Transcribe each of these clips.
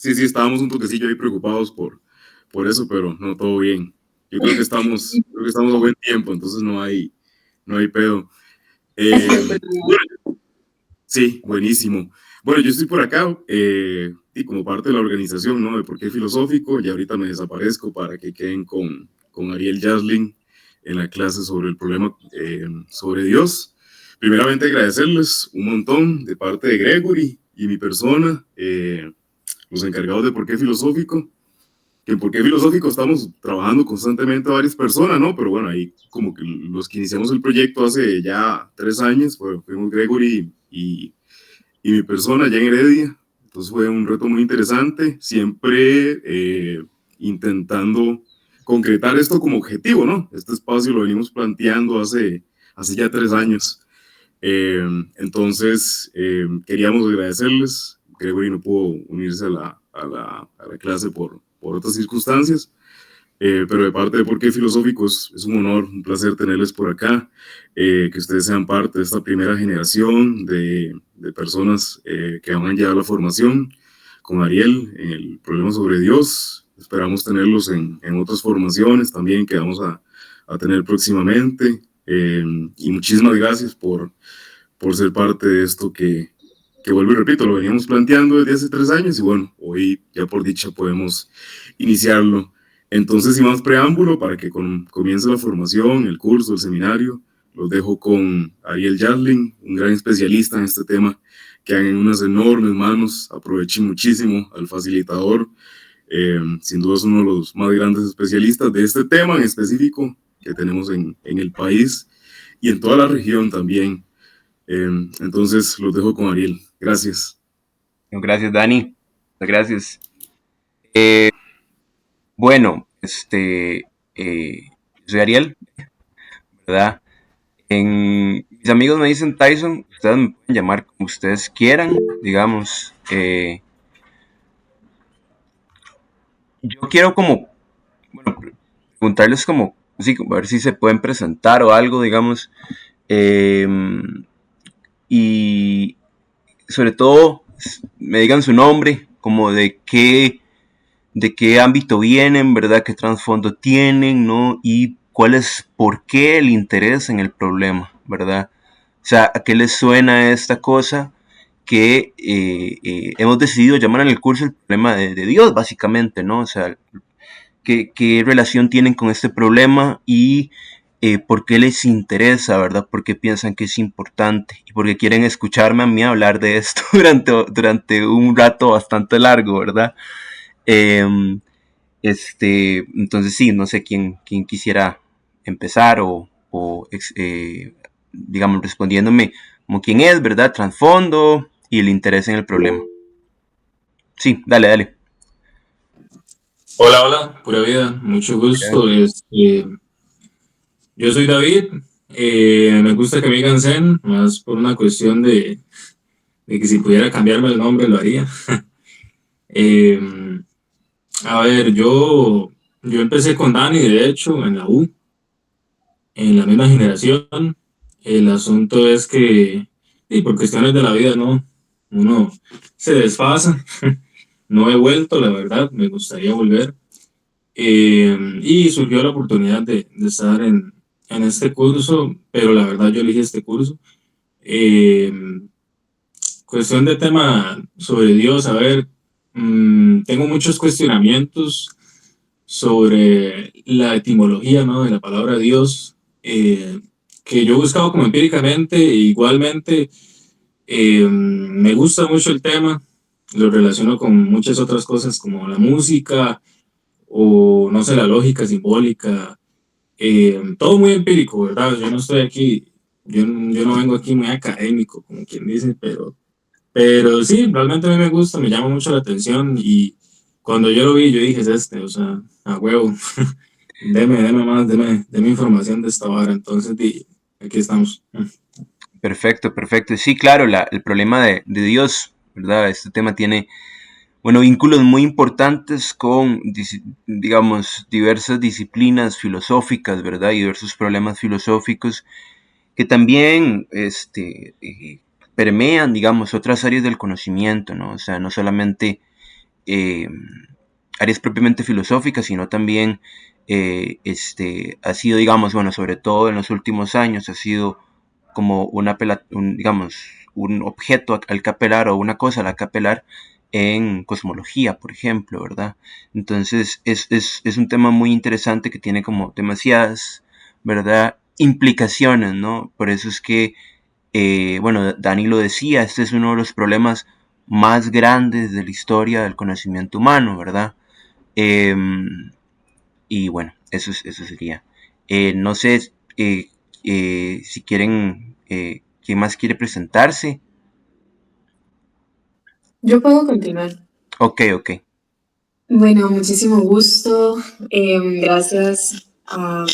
Sí, sí, estábamos un toquecillo ahí preocupados por eso, pero no, todo bien. Yo creo que estamos a buen tiempo, entonces no hay pedo. Bueno, sí, buenísimo. Bueno, yo estoy por acá y como parte de la organización, ¿no? De Por qué Filosófico, y ahorita me desaparezco para que queden con Ariel Jasling en la clase sobre el problema sobre Dios. Primeramente agradecerles un montón de parte de Gregory y mi persona, los encargados de Por qué Filosófico, que en Por qué Filosófico estamos trabajando constantemente varias personas, ¿no? Pero bueno, ahí como que los que iniciamos el proyecto hace ya 3 años, fuimos Gregory y mi persona ya en Heredia. Entonces fue un reto muy interesante, siempre intentando concretar esto como objetivo, ¿no? Este espacio lo venimos planteando hace ya 3 años. Eh, entonces, queríamos agradecerles. Gregory no pudo unirse a la clase por otras circunstancias, pero de parte de Por qué Filosófico es un honor, un placer tenerles por acá, que ustedes sean parte de esta primera generación de personas que van a llevar la formación con Ariel en el problema sobre Dios. Esperamos tenerlos en otras formaciones también que vamos a tener próximamente. Y muchísimas gracias por ser parte de esto que vuelvo y repito, lo veníamos planteando desde hace 3 años y bueno, hoy ya por dicha podemos iniciarlo. Entonces, sin más preámbulo, para que comience la formación, el curso, el seminario, los dejo con Ariel Jadling, un gran especialista en este tema, que hagan unas enormes manos. Aprovechen muchísimo al facilitador, sin duda es uno de los más grandes especialistas de este tema en específico que tenemos en el país y en toda la región también. Entonces, los dejo con Ariel. Gracias. No, gracias, Dani. Gracias. Eh, bueno, soy Ariel, ¿verdad? Mis amigos me dicen Tyson, ustedes me pueden llamar como ustedes quieran, digamos. Yo quiero como, bueno, preguntarles como, sí, como a ver si se pueden presentar o algo, digamos. eh, y sobre todo, me digan su nombre, como de qué ámbito vienen, ¿verdad? ¿Qué trasfondo tienen, ¿no? Y cuál es, por qué el interés en el problema, ¿verdad? O sea, ¿a qué les suena esta cosa que hemos decidido llamar en el curso el problema de Dios, básicamente, ¿no? O sea, qué relación tienen con este problema y por qué les interesa, ¿verdad? ¿Por qué piensan que es importante? Y por qué quieren escucharme a mí hablar de esto durante un rato bastante largo, ¿verdad? Eh, entonces sí, no sé quién quisiera empezar digamos, respondiéndome como quién es, ¿verdad? Trasfondo y el interés en el problema. Sí, dale. Hola, hola, pura vida, mucho gusto. Yo soy David, me gusta que me digan Zen, más por una cuestión de que si pudiera cambiarme el nombre lo haría. Eh, a ver, yo empecé con Dani, de hecho, en la U, en la misma generación. El asunto es que, y por cuestiones de la vida, ¿no? Uno se desfasa. No he vuelto, la verdad, me gustaría volver. Y surgió la oportunidad de estar en este curso, pero la verdad yo elegí este curso. Eh, Cuestión de tema sobre Dios, a ver, tengo muchos cuestionamientos sobre la etimología, ¿no? De la palabra Dios, que yo he buscado como empíricamente, e igualmente me gusta mucho el tema, lo relaciono con muchas otras cosas como la música o no sé, la lógica simbólica, todo muy empírico, ¿verdad? Yo no estoy aquí, yo no vengo aquí muy académico, como quien dice, pero sí, realmente a mí me gusta, me llama mucho la atención y cuando yo lo vi, yo dije, es este, o sea, a huevo, deme más, deme información de esta vara, entonces aquí estamos. Perfecto. Sí, claro, el problema de Dios, ¿verdad? Este tema tiene, bueno, vínculos muy importantes con, digamos, diversas disciplinas filosóficas, ¿verdad? Y diversos problemas filosóficos que también permean, digamos, otras áreas del conocimiento, ¿no? O sea, no solamente áreas propiamente filosóficas, sino también ha sido, digamos, bueno, sobre todo en los últimos años, ha sido como digamos, un objeto al que apelar o una cosa a la que apelar en cosmología, por ejemplo, ¿verdad? Entonces es un tema muy interesante que tiene como demasiadas, ¿verdad?, implicaciones, ¿no? Por eso es que, bueno, Dani lo decía, este es uno de los problemas más grandes de la historia del conocimiento humano, ¿verdad? Y bueno, eso sería. No sé si quieren, ¿quién más quiere presentarse? Yo puedo continuar. Ok, ok. Bueno, muchísimo gusto. Gracias a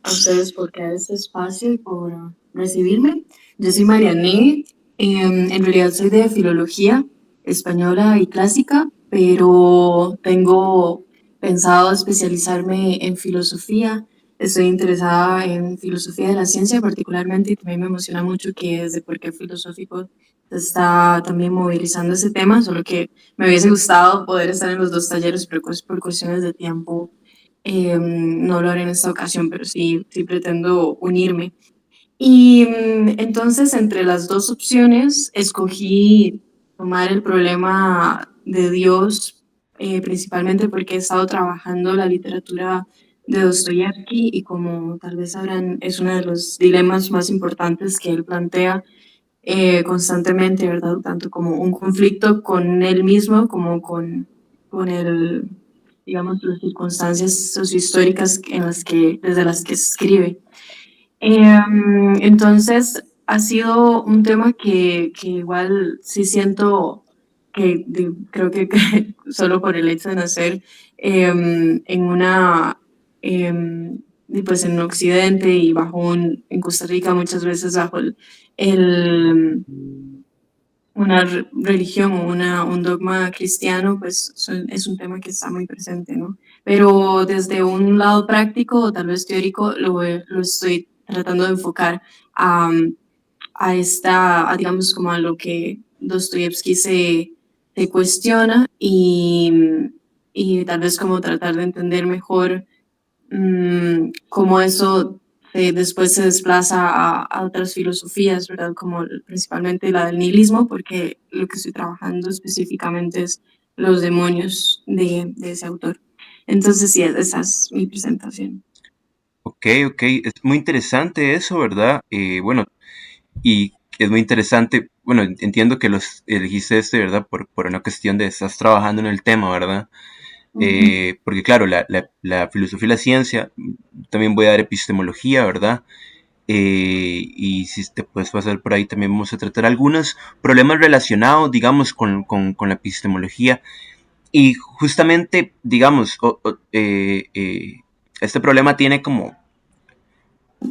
ustedes por crear este espacio y por recibirme. Yo soy Mariané. En realidad soy de filología española y clásica, pero tengo pensado especializarme en filosofía. Estoy interesada en filosofía de la ciencia particularmente y también me emociona mucho que desde por qué filosófico se está también movilizando ese tema, solo que me hubiese gustado poder estar en los dos talleres, pero por cuestiones de tiempo no lo haré en esta ocasión, pero sí pretendo unirme. Y entonces, entre las dos opciones, escogí tomar el problema de Dios, principalmente porque he estado trabajando la literatura de Dostoyevsky y como tal vez sabrán, es uno de los dilemas más importantes que él plantea constantemente, ¿verdad? Tanto como un conflicto con él mismo como con el, digamos, las circunstancias sociohistóricas desde las que escribe. Entonces, ha sido un tema que igual sí siento creo que solo por el hecho de nacer en una, y pues en Occidente y en Costa Rica muchas veces bajo el una religión o un dogma cristiano, pues es un tema que está muy presente, ¿no? Pero desde un lado práctico o tal vez teórico lo estoy tratando de enfocar a, digamos, como a lo que Dostoyevsky se cuestiona y tal vez como tratar de entender mejor cómo eso después se desplaza a otras filosofías, ¿verdad? Como principalmente la del nihilismo, porque lo que estoy trabajando específicamente es los demonios de ese autor. Entonces, sí, esa es mi presentación. Ok, es muy interesante eso, ¿verdad? Bueno, y es muy interesante, bueno, entiendo que los elegiste ¿verdad? Por una cuestión de estás trabajando en el tema, ¿verdad? Porque claro, la filosofía y la ciencia, también voy a dar epistemología, ¿verdad? Y si te puedes pasar por ahí, también vamos a tratar algunos problemas relacionados, digamos, con la epistemología. Y justamente, digamos, este problema tiene como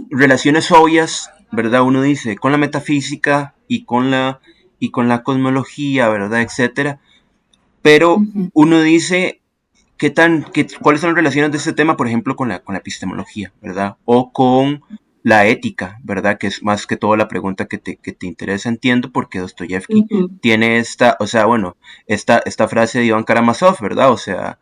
relaciones obvias, ¿verdad? Uno dice, con la metafísica y con la cosmología, ¿verdad? Etcétera. Pero uno dice, ¿cuáles son las relaciones de este tema, por ejemplo, con la epistemología, ¿verdad? O con la ética, ¿verdad? Que es más que todo la pregunta que te interesa, entiendo, porque Dostoyevsky tiene esta frase de Iván Karamazov, ¿verdad? O sea,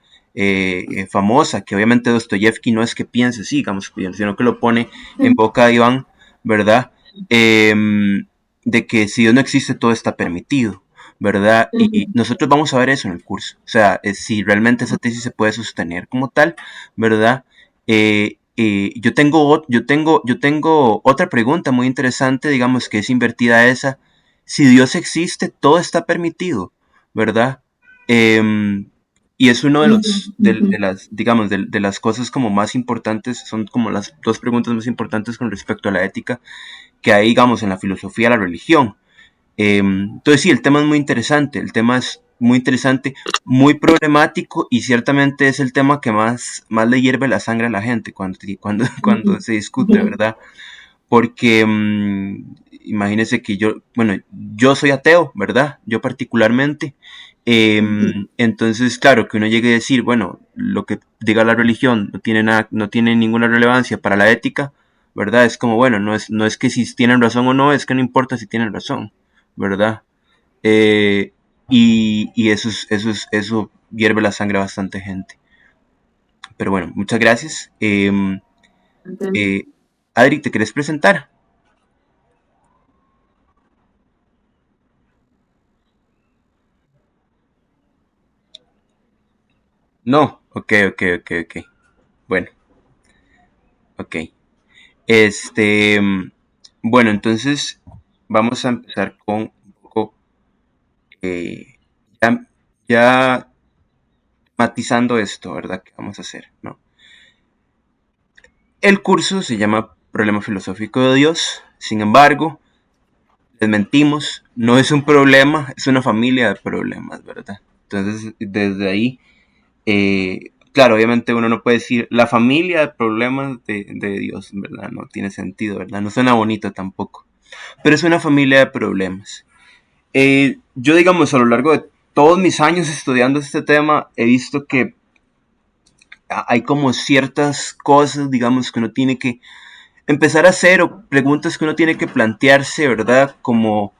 famosa, que obviamente Dostoyevsky no es que piense así, digamos, sino que lo pone en boca de Iván, ¿verdad? De que si Dios no existe, todo está permitido, ¿verdad? Y nosotros vamos a ver eso en el curso, o sea, si realmente esa tesis se puede sostener como tal, ¿verdad? Yo tengo otra pregunta muy interesante, digamos, que es invertida a esa. Si Dios existe, todo está permitido, ¿verdad? Y es uno de las, digamos, de las cosas como más importantes, son como las dos preguntas más importantes con respecto a la ética que hay, digamos, en la filosofía de la religión. Entonces sí, el tema es muy interesante, muy problemático y ciertamente es el tema que más le hierve la sangre a la gente cuando se discute, ¿verdad? Porque imagínense que yo soy ateo, ¿verdad? Yo particularmente. Entonces, claro, que uno llegue a decir, bueno, lo que diga la religión no tiene ninguna relevancia para la ética, ¿verdad? Es como, bueno, no es que si tienen razón o no, es que no importa si tienen razón, ¿verdad? Y eso hierve la sangre a bastante gente. Pero bueno, muchas gracias. Adri, ¿te querés presentar? No, ok. Bueno, ok. Bueno, entonces vamos a empezar con un poco, ya, ya matizando esto, ¿verdad? ¿Qué vamos a hacer? ¿No? El curso se llama Problema Filosófico de Dios. Sin embargo, les mentimos, no es un problema, es una familia de problemas, ¿verdad? Entonces, desde ahí, claro, obviamente uno no puede decir la familia de problemas de Dios, ¿verdad? No tiene sentido, ¿verdad? No suena bonito tampoco. Pero es una familia de problemas. Yo, digamos, a lo largo de todos mis años estudiando este tema, he visto que hay como ciertas cosas, digamos, que uno tiene que empezar a hacer o preguntas que uno tiene que plantearse, ¿verdad? Como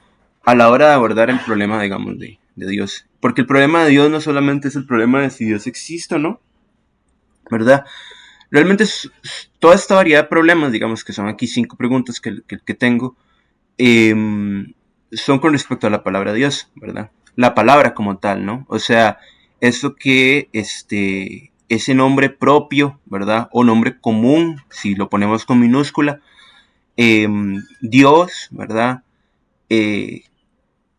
a la hora de abordar el problema, digamos, de Dios. Porque el problema de Dios no solamente es el problema de si Dios existe o no, ¿verdad? Realmente toda esta variedad de problemas, digamos, que son aquí 5 preguntas que tengo, son con respecto a la palabra de Dios, ¿verdad? La palabra como tal, ¿no? O sea, eso que ese nombre propio, ¿verdad? O nombre común, si lo ponemos con minúscula, Dios, ¿verdad? ¿Qué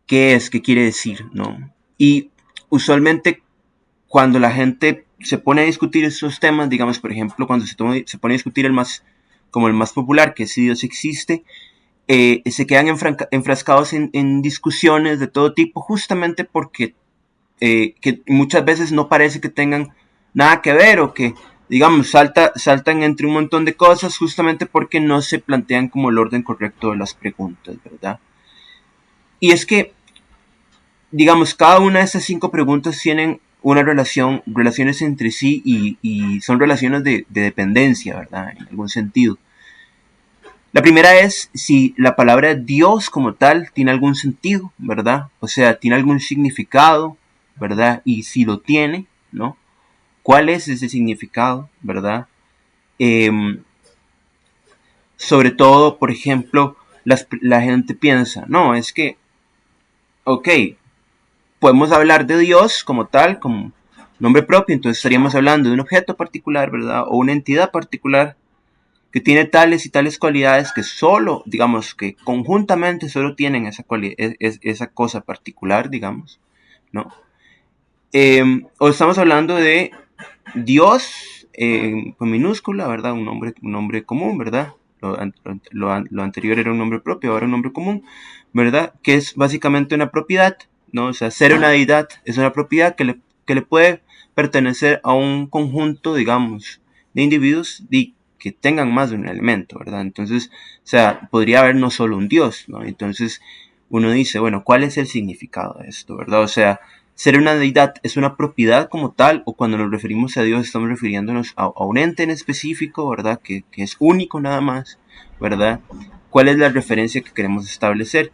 es? ¿Qué quiere decir? ¿No? Y usualmente cuando la gente se pone a discutir esos temas, digamos, por ejemplo, cuando se pone a discutir como el más popular, que es si Dios existe, se quedan enfrascados en discusiones de todo tipo, justamente porque que muchas veces no parece que tengan nada que ver o que, digamos, saltan entre un montón de cosas justamente porque no se plantean como el orden correcto de las preguntas, ¿verdad? Y es que, digamos, cada una de esas 5 preguntas tienen una relaciones entre sí y son relaciones de dependencia, ¿verdad? En algún sentido. La primera es si la palabra Dios como tal tiene algún sentido, ¿verdad? O sea, tiene algún significado, ¿verdad? Y si lo tiene, ¿no? ¿Cuál es ese significado, verdad? Sobre todo, por ejemplo, la gente piensa, no, es que, ok, podemos hablar de Dios como tal, como nombre propio, entonces estaríamos hablando de un objeto particular, ¿verdad? O una entidad particular que tiene tales y tales cualidades que solo, digamos, que conjuntamente solo tienen esa cosa particular, digamos, ¿no? O estamos hablando de Dios con minúscula, ¿verdad? Un nombre común, ¿verdad? Lo anterior era un nombre propio, ahora un nombre común, ¿verdad? Que es básicamente una propiedad, ¿no? O sea, ser una deidad es una propiedad que le puede pertenecer a un conjunto, digamos, de individuos que tengan más de un elemento, ¿verdad? Entonces, o sea, podría haber no solo un Dios, ¿no? Entonces, uno dice, bueno, ¿cuál es el significado de esto, ¿verdad? O sea, ser una deidad es una propiedad como tal, o cuando nos referimos a Dios estamos refiriéndonos a un ente en específico, ¿verdad? Que es único nada más, ¿verdad? ¿Cuál es la referencia que queremos establecer?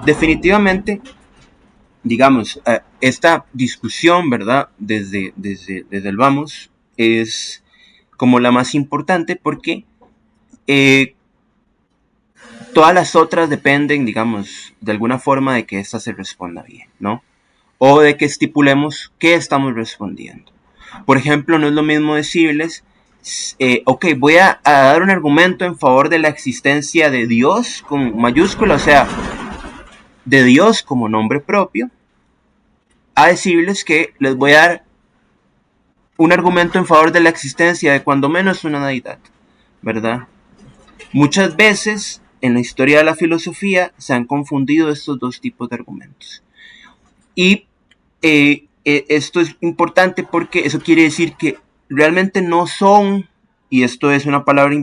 Definitivamente, digamos, esta discusión, ¿verdad? Desde el vamos, es como la más importante porque todas las otras dependen, digamos, de alguna forma de que ésta se responda bien, ¿no? O de que estipulemos qué estamos respondiendo. Por ejemplo, no es lo mismo decirles, ok, voy a dar un argumento en favor de la existencia de Dios con mayúscula, o sea, de Dios como nombre propio, a decirles que les voy a dar un argumento en favor de la existencia de cuando menos una deidad, ¿verdad? Muchas veces en la historia de la filosofía se han confundido estos dos tipos de argumentos. Y esto es importante porque eso quiere decir que realmente no son, y esto es una palabra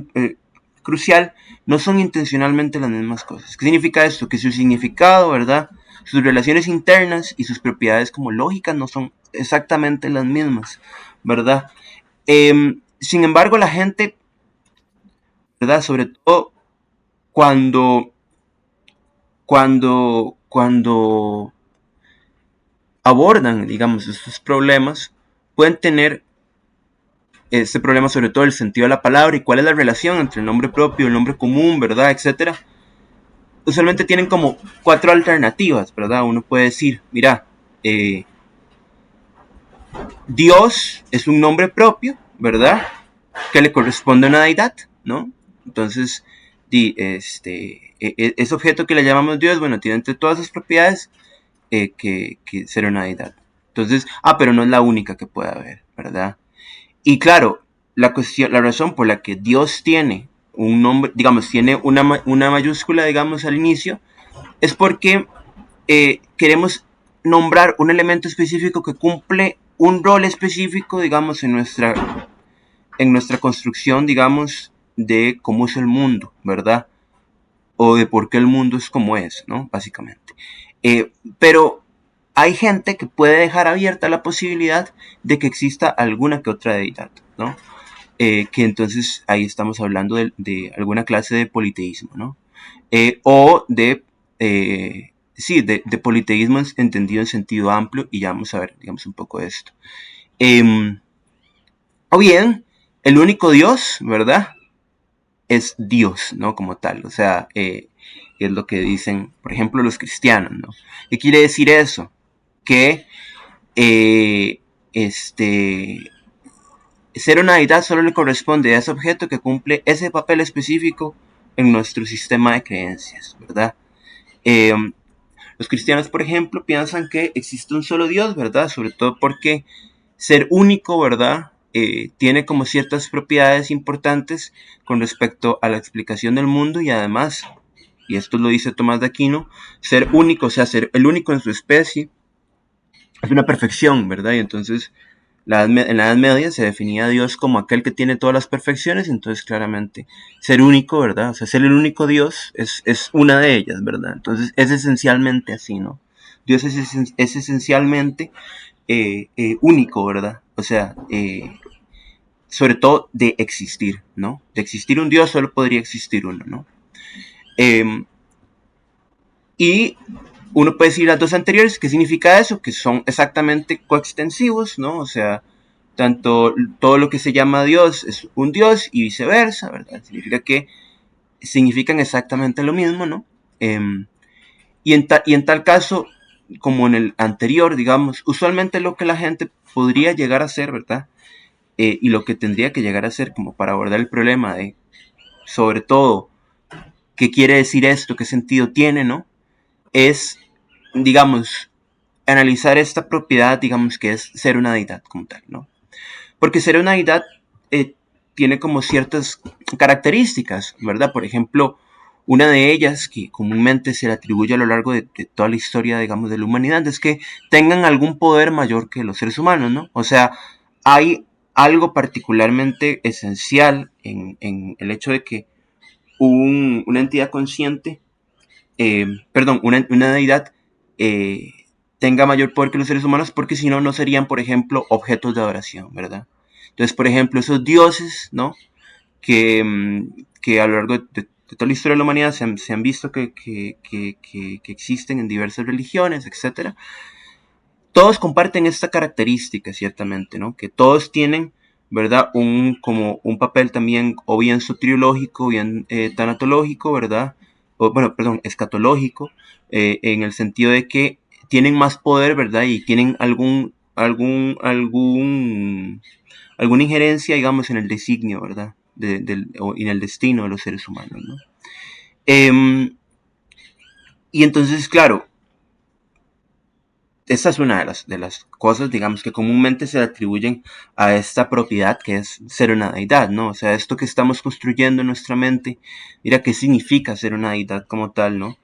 crucial, no son intencionalmente las mismas cosas. ¿Qué significa esto? Que su significado, ¿verdad? Sus relaciones internas y sus propiedades como lógicas no son exactamente las mismas, ¿verdad? Sin embargo, la gente, ¿verdad? Sobre todo cuando abordan, digamos, estos problemas, pueden tener este problema sobre todo el sentido de la palabra y cuál es la relación entre el nombre propio, el nombre común, ¿verdad? Etcétera. Usualmente tienen como 4 alternativas, ¿verdad? Uno puede decir, mira, Dios es un nombre propio, ¿verdad? Que le corresponde a una deidad, ¿no? Entonces, ese objeto que le llamamos Dios, bueno, tiene entre todas sus propiedades que ser una deidad. Entonces, pero no es la única que puede haber, ¿verdad? Y claro, la razón por la que Dios tiene un nombre, digamos, tiene una mayúscula, digamos, al inicio, es porque queremos nombrar un elemento específico que cumple un rol específico, digamos, en nuestra construcción, digamos, de cómo es el mundo, ¿verdad? O de por qué el mundo es como es, ¿no? Básicamente. Pero hay gente que puede dejar abierta la posibilidad de que exista alguna que otra deidad, ¿no? Que entonces ahí estamos hablando de alguna clase de politeísmo, ¿no? O de politeísmo entendido en sentido amplio, y ya vamos a ver, digamos, un poco de esto. O bien, el único Dios, ¿verdad? Es Dios, ¿no? Como tal, o sea, es lo que dicen, por ejemplo, los cristianos, ¿no? ¿Qué quiere decir eso? Que ser una deidad solo le corresponde a ese objeto que cumple ese papel específico en nuestro sistema de creencias, ¿verdad? Los cristianos, por ejemplo, piensan que existe un solo Dios, ¿verdad? Sobre todo porque ser único, ¿verdad? Tiene como ciertas propiedades importantes con respecto a la explicación del mundo, y además, y esto lo dice Tomás de Aquino, ser único, o sea, ser el único en su especie, es una perfección, ¿verdad? Y entonces en la Edad Media se definía a Dios como aquel que tiene todas las perfecciones, entonces claramente ser único, ¿verdad? O sea, ser el único Dios es una de ellas, ¿verdad? Entonces es esencialmente así, ¿no? Dios es esencialmente único, ¿verdad? O sea, sobre todo de existir, ¿no? De existir un Dios solo podría existir uno, ¿no? Y uno puede decir las dos anteriores, ¿qué significa eso? Que son exactamente coextensivos, ¿no? O sea, tanto todo lo que se llama Dios es un Dios y viceversa, ¿verdad? Significa que significan exactamente lo mismo, ¿no? Y en tal caso, como en el anterior, digamos, usualmente lo que la gente podría llegar a hacer, ¿verdad? Y lo que tendría que llegar a hacer como para abordar el problema de, sobre todo, qué quiere decir esto, qué sentido tiene, ¿no? Es, digamos, analizar esta propiedad, digamos, que es ser una deidad como tal, ¿no? Porque ser una deidad tiene como ciertas características, ¿verdad? Por ejemplo, una de ellas que comúnmente se le atribuye a lo largo de toda la historia, digamos, de la humanidad, es que tengan algún poder mayor que los seres humanos, ¿no? O sea, hay algo particularmente esencial en el hecho de que una entidad consciente, una deidad tenga mayor poder que los seres humanos, porque si no, no serían, por ejemplo, objetos de adoración, ¿verdad? Entonces, por ejemplo, esos dioses, ¿no? Que a lo largo de toda la historia de la humanidad se han visto que existen en diversas religiones, etc. Todos comparten esta característica, ciertamente, ¿no? Que todos tienen, ¿verdad? Como un papel también, o bien soteriológico, o bien tanatológico, ¿verdad? Escatológico, en el sentido de que tienen más poder, ¿verdad? Y tienen alguna injerencia, digamos, en el designio, ¿verdad? O en el destino de los seres humanos, ¿no? Y entonces, claro, esta es una de las cosas, digamos, que comúnmente se le atribuyen a esta propiedad que es ser una deidad, ¿no? O sea, esto que estamos construyendo en nuestra mente, mira, ¿qué significa ser una deidad como tal, ¿no?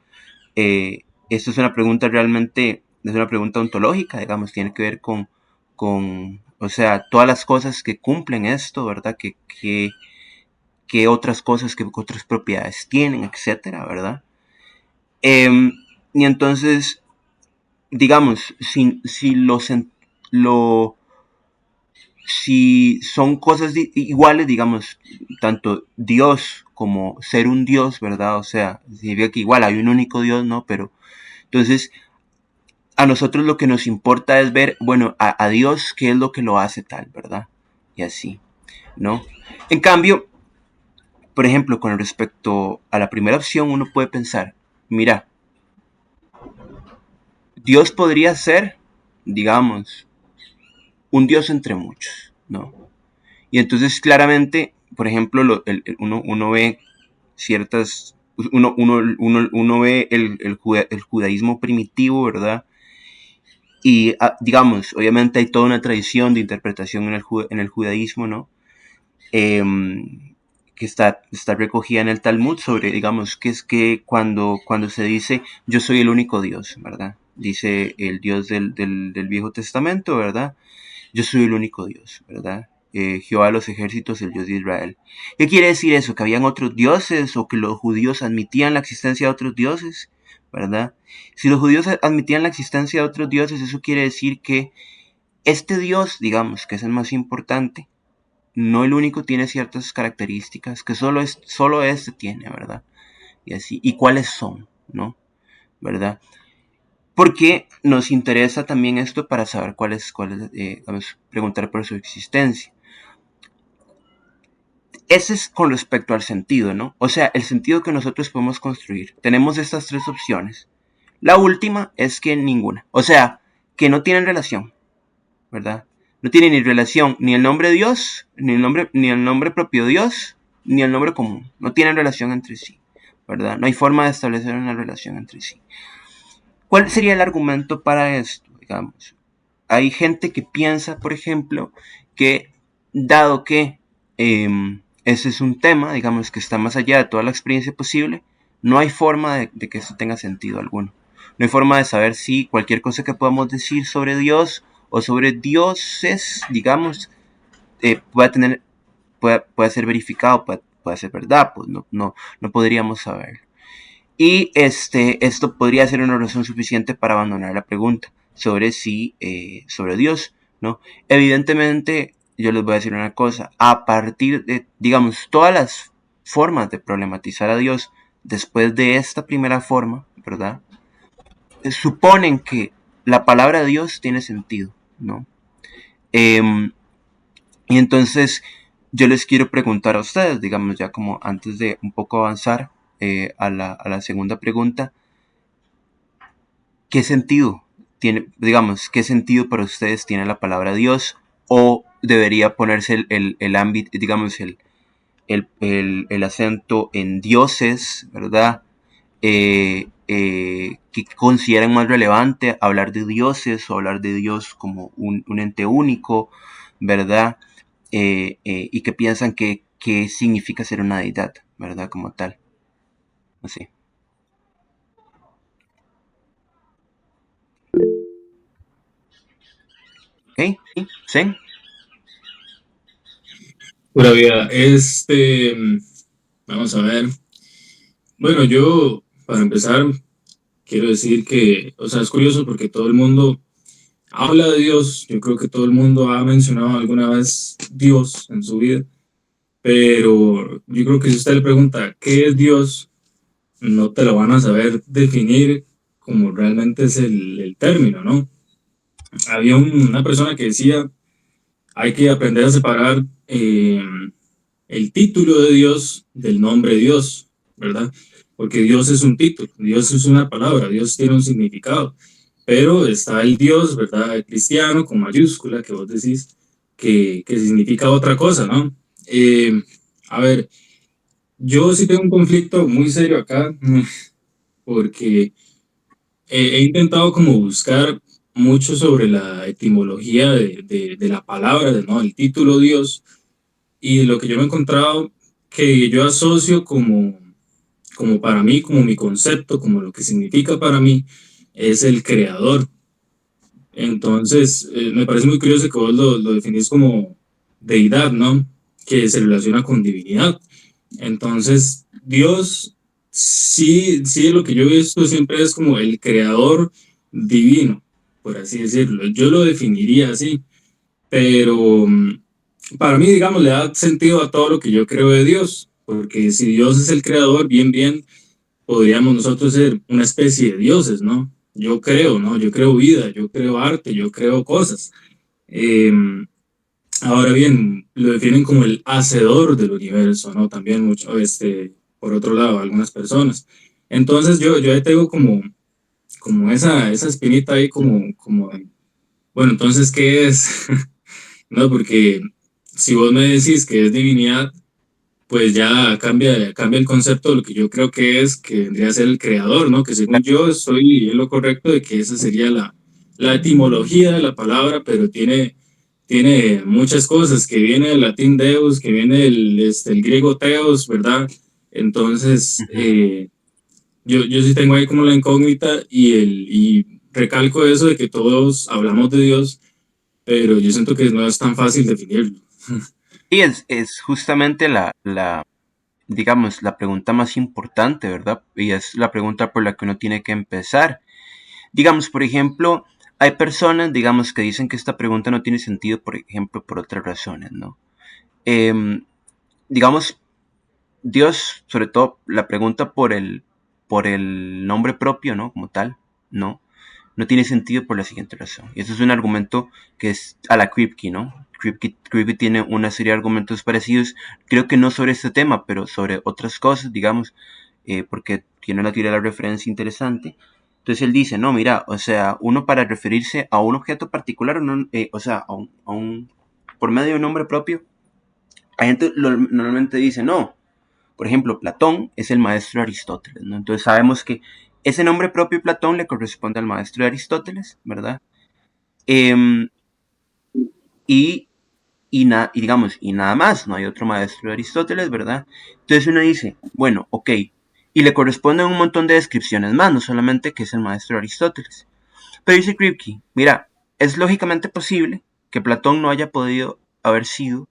Esto es una pregunta realmente, es una pregunta ontológica, digamos, tiene que ver con o sea, todas las cosas que cumplen esto, ¿verdad? Que otras cosas, que otras propiedades tienen, etcétera, ¿verdad? Y entonces, digamos, si son cosas iguales, digamos, tanto Dios como ser un Dios, ¿verdad? O sea, significa que igual hay un único Dios, ¿no? Pero, entonces, a nosotros lo que nos importa es ver, bueno, a Dios qué es lo que lo hace tal, ¿verdad? Y así, ¿no? En cambio, por ejemplo, con respecto a la primera opción, uno puede pensar, mira, Dios podría ser, digamos, un Dios entre muchos, ¿no? Y entonces claramente, por ejemplo, uno ve ciertas, uno ve el judaísmo primitivo, ¿verdad? Y digamos, obviamente hay toda una tradición de interpretación en el judaísmo, ¿no? Que está recogida en el Talmud sobre, digamos, que es que cuando se dice yo soy el único Dios, ¿verdad? Dice el Dios del Viejo Testamento, ¿verdad? Yo soy el único Dios, ¿verdad? Jehová de los ejércitos, el Dios de Israel. ¿Qué quiere decir eso? ¿Que habían otros dioses o que los judíos admitían la existencia de otros dioses? ¿Verdad? Si los judíos admitían la existencia de otros dioses, eso quiere decir que este Dios, digamos, que es el más importante, no el único, tiene ciertas características que solo este tiene, ¿verdad? Y así. ¿Y cuáles son? ¿No? ¿Verdad? Porque nos interesa también esto para saber vamos a preguntar por su existencia. Ese es con respecto al sentido, ¿no? O sea, el sentido que nosotros podemos construir. Tenemos estas tres opciones. La última es que ninguna. O sea, que no tienen relación, ¿verdad? No tiene ni relación ni el nombre de Dios, ni el nombre propio de Dios, ni el nombre común. No tienen relación entre sí, ¿verdad? No hay forma de establecer una relación entre sí. ¿Cuál sería el argumento para esto? Digamos, hay gente que piensa, por ejemplo, que dado que ese es un tema, digamos, que está más allá de toda la experiencia posible, no hay forma de que eso tenga sentido alguno. No hay forma de saber si cualquier cosa que podamos decir sobre Dios o sobre dioses, digamos, puede ser verificado, puede ser verdad, pues no podríamos saber. Y esto podría ser una razón suficiente para abandonar la pregunta sobre sobre Dios, ¿no? Evidentemente, yo les voy a decir una cosa, a partir de, digamos, todas las formas de problematizar a Dios después de esta primera forma, ¿verdad? Suponen que la palabra Dios tiene sentido, ¿no? Y entonces yo les quiero preguntar a ustedes, digamos, ya como antes de un poco avanzar a la segunda pregunta, ¿qué sentido tiene, digamos, qué sentido para ustedes tiene la palabra Dios? ¿O debería ponerse el ámbito, digamos, el acento en dioses, ¿verdad? Que consideran más relevante hablar de dioses o hablar de Dios como un ente único, ¿verdad? Y que piensan que significa ser una deidad, ¿verdad? Como tal. Así. ¿Ok? ¿Sí? Pura vida. Vamos a ver. Bueno, yo, para empezar, quiero decir que, o sea, es curioso porque todo el mundo habla de Dios. Yo creo que todo el mundo ha mencionado alguna vez Dios en su vida, pero yo creo que si usted le pregunta qué es Dios, no te lo van a saber definir como realmente es el término, ¿no? Había una persona que decía, hay que aprender a separar el título de Dios del nombre de Dios, ¿verdad? Porque Dios es un título, Dios es una palabra, Dios tiene un significado, pero está el Dios, ¿verdad? Cristiano con mayúscula, que vos decís que significa otra cosa, ¿no? A ver, yo sí tengo un conflicto muy serio acá, porque he intentado como buscar mucho sobre la etimología de la palabra, ¿no? El título Dios, y lo que yo me he encontrado que yo asocio como para mí, como mi concepto, como lo que significa para mí, es el creador. Entonces, me parece muy curioso que vos lo definís como deidad, ¿no? Que se relaciona con divinidad. Entonces, Dios, sí, sí, lo que yo he visto siempre es como el creador divino, por así decirlo. Yo lo definiría así, pero para mí, digamos, le da sentido a todo lo que yo creo de Dios, porque si Dios es el creador, bien, podríamos nosotros ser una especie de dioses, ¿no? yo creo, ¿no? Yo creo vida, yo creo arte, yo creo cosas. Em, Ahora bien, lo definen como el hacedor del universo, ¿no? También mucho, por otro lado, algunas personas. Entonces yo ahí tengo como esa espinita ahí bueno, entonces, ¿qué es? No, porque si vos me decís que es divinidad, pues ya cambia el concepto de lo que yo creo que vendría a ser el creador, ¿no? Que según yo estoy en lo correcto de que esa sería la etimología de la palabra, pero tiene muchas cosas, que viene del latín deus, que viene el griego theos, ¿verdad? Entonces, Ujú. yo sí tengo ahí como la incógnita y recalco eso de que todos hablamos de Dios, pero yo siento que no es tan fácil definirlo. Y es justamente digamos, la pregunta más importante, ¿verdad? Y es la pregunta por la que uno tiene que empezar. Digamos, por ejemplo, hay personas, digamos, que dicen que esta pregunta no tiene sentido, por ejemplo, por otras razones, ¿no? Em, digamos, Dios, sobre todo, la pregunta por el nombre propio, ¿no? Como tal, ¿no? No tiene sentido por la siguiente razón. Y eso es un argumento que es a la Kripke, ¿no? Kripke tiene una serie de argumentos parecidos, creo que no sobre este tema, pero sobre otras cosas, digamos, porque tiene una teoría de la referencia interesante. Entonces él dice, no, mira, o sea, uno para referirse a un objeto particular, o sea, por medio de un nombre propio, hay gente normalmente dice, no, por ejemplo, Platón es el maestro de Aristóteles, ¿no? Entonces sabemos que ese nombre propio Platón le corresponde al maestro de Aristóteles, ¿verdad? Em, y, y digamos, y nada más, no hay otro maestro de Aristóteles, ¿verdad? Entonces uno dice, bueno, ok, y le corresponden un montón de descripciones más, no solamente que es el maestro de Aristóteles. Pero dice Kripke, mira, es lógicamente posible que Platón no haya podido haber sido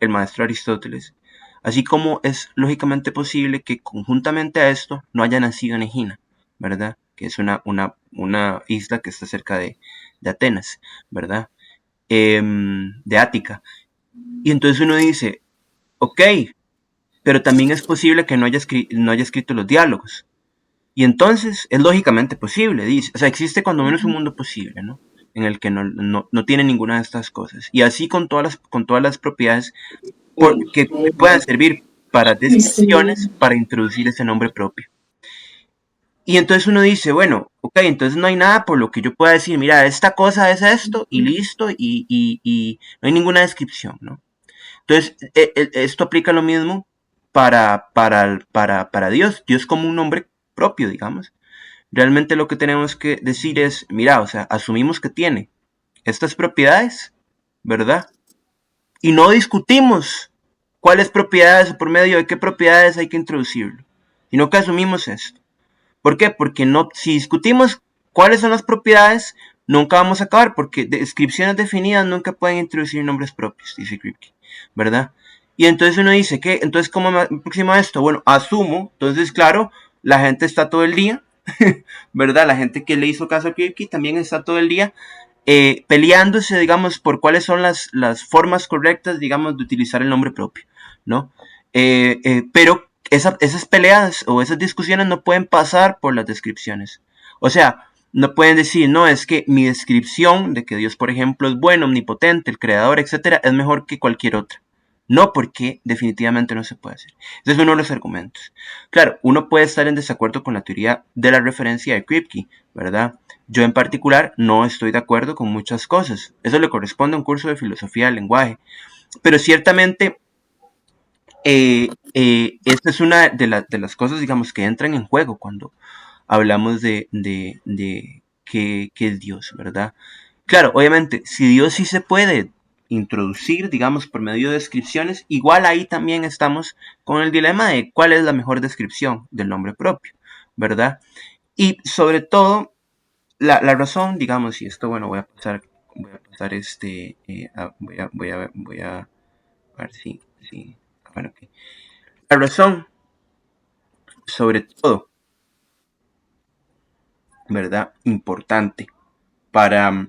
el maestro de Aristóteles, así como es lógicamente posible que conjuntamente a esto no haya nacido en Egina, ¿verdad? Que es una isla que está cerca de Atenas, ¿verdad? De Ática. Y entonces uno dice, ok, pero también es posible que no haya escrito los diálogos. Y entonces es lógicamente posible, dice. O sea, existe cuando menos un mundo posible, ¿no? En el que no tiene ninguna de estas cosas. Y así con todas las propiedades que puedan servir para descripciones para introducir ese nombre propio. Y entonces uno dice, bueno, ok, entonces no hay nada por lo que yo pueda decir, mira, esta cosa es esto y listo y no hay ninguna descripción, ¿no? Entonces, esto aplica lo mismo para Dios. Dios como un nombre propio, digamos. Realmente lo que tenemos que decir es, mira, o sea, asumimos que tiene estas propiedades, ¿verdad? Y no discutimos cuáles propiedades o por medio de qué propiedades hay que introducirlo, sino que asumimos esto. ¿Por qué? Porque no, si discutimos cuáles son las propiedades, nunca vamos a acabar, porque descripciones definidas nunca pueden introducir nombres propios, dice Kripke, ¿verdad? Y entonces uno dice, ¿qué? Entonces, ¿cómo me aproximo a esto? Bueno, asumo, entonces, claro, la gente está todo el día, ¿verdad? La gente que le hizo caso a Kripke también está todo el día peleándose, digamos, por cuáles son las formas correctas, digamos, de utilizar el nombre propio, ¿no? Pero esas peleas o esas discusiones no pueden pasar por las descripciones. O sea, no pueden decir, no, es que mi descripción de que Dios, por ejemplo, es bueno, omnipotente, el creador, etcétera, es mejor que cualquier otra. No, porque definitivamente no se puede hacer. Ese es uno de los argumentos. Claro, uno puede estar en desacuerdo con la teoría de la referencia de Kripke, ¿verdad? Yo en particular no estoy de acuerdo con muchas cosas. Eso le corresponde a un curso de filosofía del lenguaje. Pero ciertamente, esta es una de las cosas, digamos, que entran en juego cuando hablamos de qué es Dios, ¿verdad? Claro, obviamente, si Dios sí se puede introducir, digamos, por medio de descripciones, igual ahí también estamos con el dilema de cuál es la mejor descripción del nombre propio, ¿verdad? Y sobre todo, la razón, digamos, y esto, bueno, voy a pasar voy a ver si, bueno, ok. La razón, sobre todo, ¿verdad? Importante para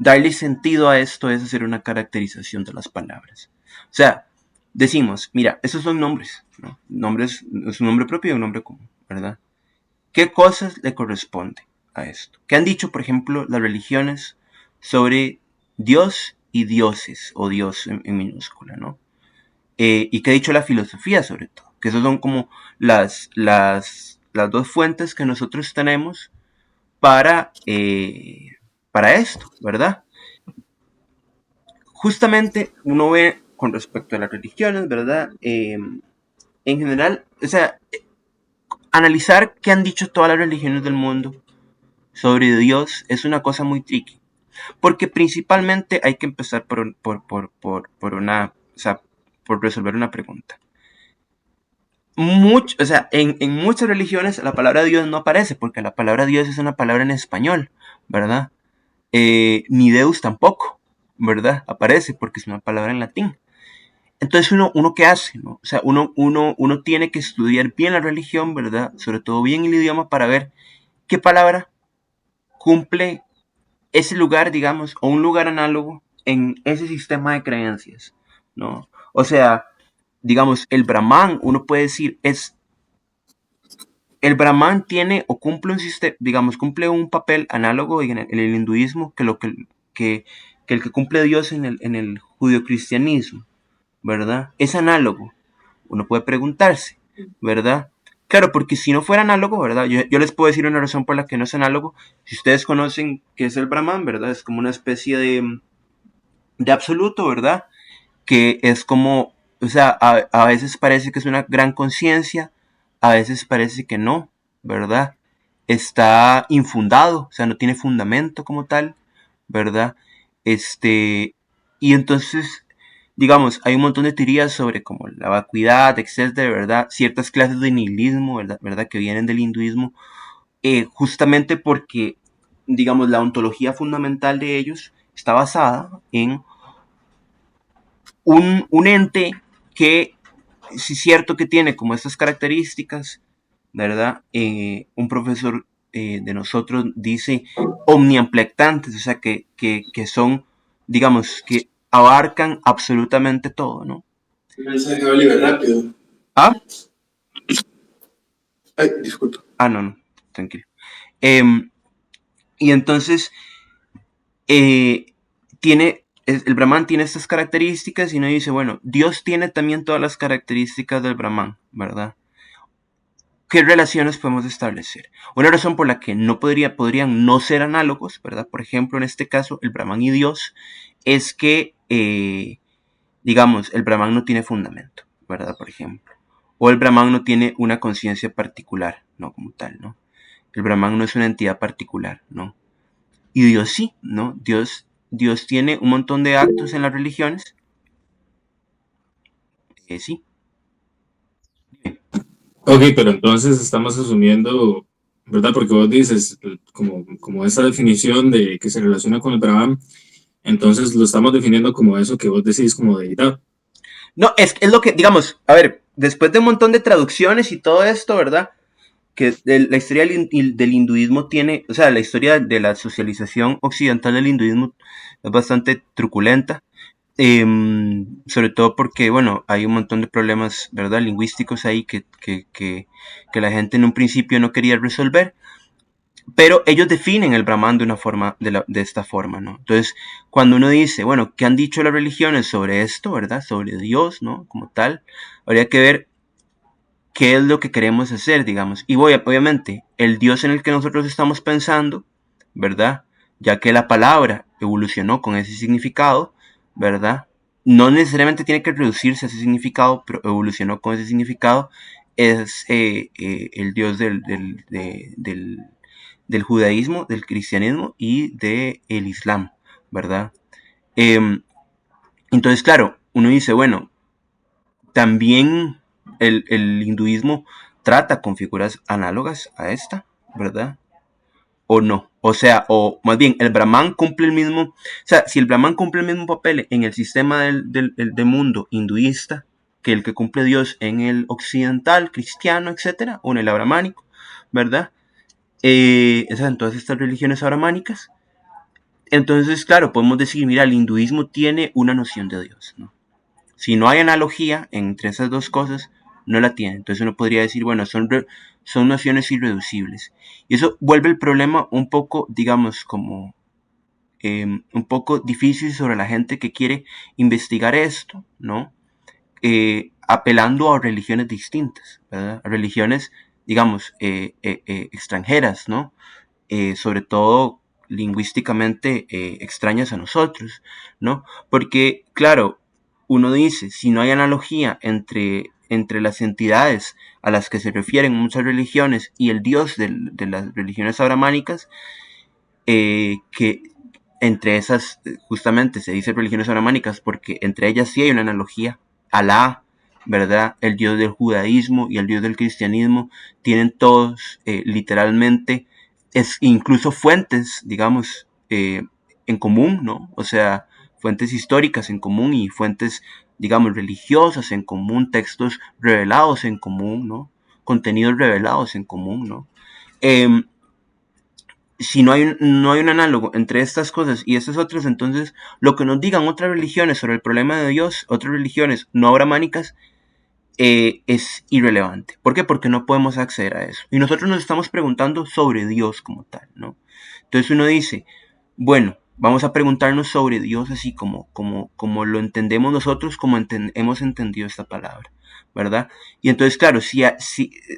darle sentido a esto es hacer una caracterización de las palabras. O sea, decimos, mira, esos son nombres, ¿no? Nombres, es un nombre propio y un nombre común, ¿verdad? ¿Qué cosas le corresponden a esto? ¿Qué han dicho, por ejemplo, las religiones sobre Dios y dioses, o Dios en minúscula, ¿no? Y qué ha dicho la filosofía sobre todo, que esas son como las dos fuentes que nosotros tenemos para esto, ¿verdad? Justamente uno ve con respecto a las religiones, ¿verdad? En general, o sea, analizar qué han dicho todas las religiones del mundo sobre Dios es una cosa muy tricky, porque principalmente hay que empezar por una, o sea, por resolver una pregunta. O sea, en muchas religiones la palabra Dios no aparece, porque la palabra Dios es una palabra en español, ¿verdad? Ni Deus tampoco, ¿verdad? Aparece porque es una palabra en latín. Entonces uno ¿qué hace? ¿No? O sea, uno tiene que estudiar bien la religión, ¿verdad? Sobre todo bien el idioma para ver qué palabra cumple ese lugar, digamos, o un lugar análogo en ese sistema de creencias, ¿no? O sea, digamos, el Brahman, uno puede decir, el Brahman tiene o cumple un sistema, digamos, cumple un papel análogo en el hinduismo que el que cumple Dios en el judio-cristianismo, ¿verdad? Es análogo. Uno puede preguntarse, ¿verdad? Claro, porque si no fuera análogo, ¿verdad? Yo les puedo decir una razón por la que no es análogo. Si ustedes conocen qué es el Brahman, ¿verdad? Es como una especie de absoluto, ¿verdad? Que es como, o sea, a veces parece que es una gran conciencia, a veces parece que no, ¿verdad? Está infundado, o sea, no tiene fundamento como tal, ¿verdad? Y entonces, digamos, hay un montón de teorías sobre como la vacuidad, etcétera, ¿verdad? Ciertas clases de nihilismo, ¿verdad? Que vienen del hinduismo, justamente porque, digamos, la ontología fundamental de ellos está basada en un ente que sí es cierto que tiene como estas características, ¿verdad? Un profesor de nosotros dice omniamplectantes, o sea, que son, digamos, que abarcan absolutamente todo, ¿no? Mensaje de Oliver rápido. ¿Ah? Ay, disculpa. No, tranquilo. Y entonces, el Brahman tiene estas características y uno dice, bueno, Dios tiene también todas las características del Brahman, ¿verdad? ¿Qué relaciones podemos establecer? Una razón por la que no podrían no ser análogos, ¿verdad? Por ejemplo, en este caso, el Brahman y Dios, es que, digamos, el Brahman no tiene fundamento, ¿verdad? Por ejemplo. O el Brahman no tiene una conciencia particular, ¿no? Como tal, ¿no? El Brahman no es una entidad particular, ¿no? Y Dios sí, ¿no? Dios tiene un montón de actos en las religiones. Sí. Ok, pero entonces estamos asumiendo, ¿verdad? Porque vos dices, como esa definición de que se relaciona con el Brahman, entonces lo estamos definiendo como eso que vos decís como deidad. No, es lo que, digamos, a ver, después de un montón de traducciones y todo esto, ¿verdad? Que la historia del hinduismo tiene, o sea, la historia de la socialización occidental del hinduismo es bastante truculenta, sobre todo porque, bueno, hay un montón de problemas, ¿verdad?, lingüísticos ahí que la gente en un principio no quería resolver, pero ellos definen el Brahman de una forma, de esta forma, ¿no? Entonces, cuando uno dice, bueno, ¿qué han dicho las religiones sobre esto, ¿verdad?, sobre Dios, ¿no?, como tal, habría que ver qué es lo que queremos hacer, digamos. Y obviamente, el Dios en el que nosotros estamos pensando, ¿verdad? Ya que la palabra evolucionó con ese significado, ¿verdad? No necesariamente tiene que reducirse a ese significado, pero evolucionó con ese significado. Es el Dios del judaísmo, del cristianismo y del islam, ¿verdad? Entonces, claro, uno dice, bueno, también el hinduismo trata con figuras análogas a esta, ¿verdad? O no. O sea, o más bien, el Brahman cumple el mismo, o sea, si el Brahman cumple el mismo papel en el sistema del mundo hinduista que el que cumple Dios en el occidental, cristiano, etcétera, o en el abramánico, ¿verdad? En todas estas religiones abramánicas. Entonces, claro, podemos decir, mira, el hinduismo tiene una noción de Dios, ¿no? Si no hay analogía entre esas dos cosas, no la tiene. Entonces uno podría decir, bueno, son son nociones irreducibles. Y eso vuelve el problema un poco, digamos, como un poco difícil sobre la gente que quiere investigar esto, ¿no? Apelando a religiones distintas, ¿verdad? A religiones, digamos, extranjeras, ¿no? Sobre todo lingüísticamente extrañas a nosotros, ¿no? Porque, claro, uno dice, si no hay analogía entre las entidades a las que se refieren muchas religiones y el Dios de las religiones abramánicas, que entre esas justamente se dice religiones abramánicas porque entre ellas sí hay una analogía. Alá, ¿verdad? El Dios del judaísmo y el Dios del cristianismo tienen todos literalmente incluso fuentes, digamos, en común, ¿no? O sea, fuentes históricas en común y fuentes, digamos, religiosas en común, textos revelados en común, ¿no? Contenidos revelados en común, ¿no? Si no hay un análogo entre estas cosas y estas otras, entonces lo que nos digan otras religiones sobre el problema de Dios, otras religiones no abramánicas, es irrelevante. ¿Por qué? Porque no podemos acceder a eso. Y nosotros nos estamos preguntando sobre Dios como tal, ¿no? Entonces uno dice, bueno, vamos a preguntarnos sobre Dios así como lo entendemos nosotros, como hemos entendido esta palabra, ¿verdad? Y entonces, claro, si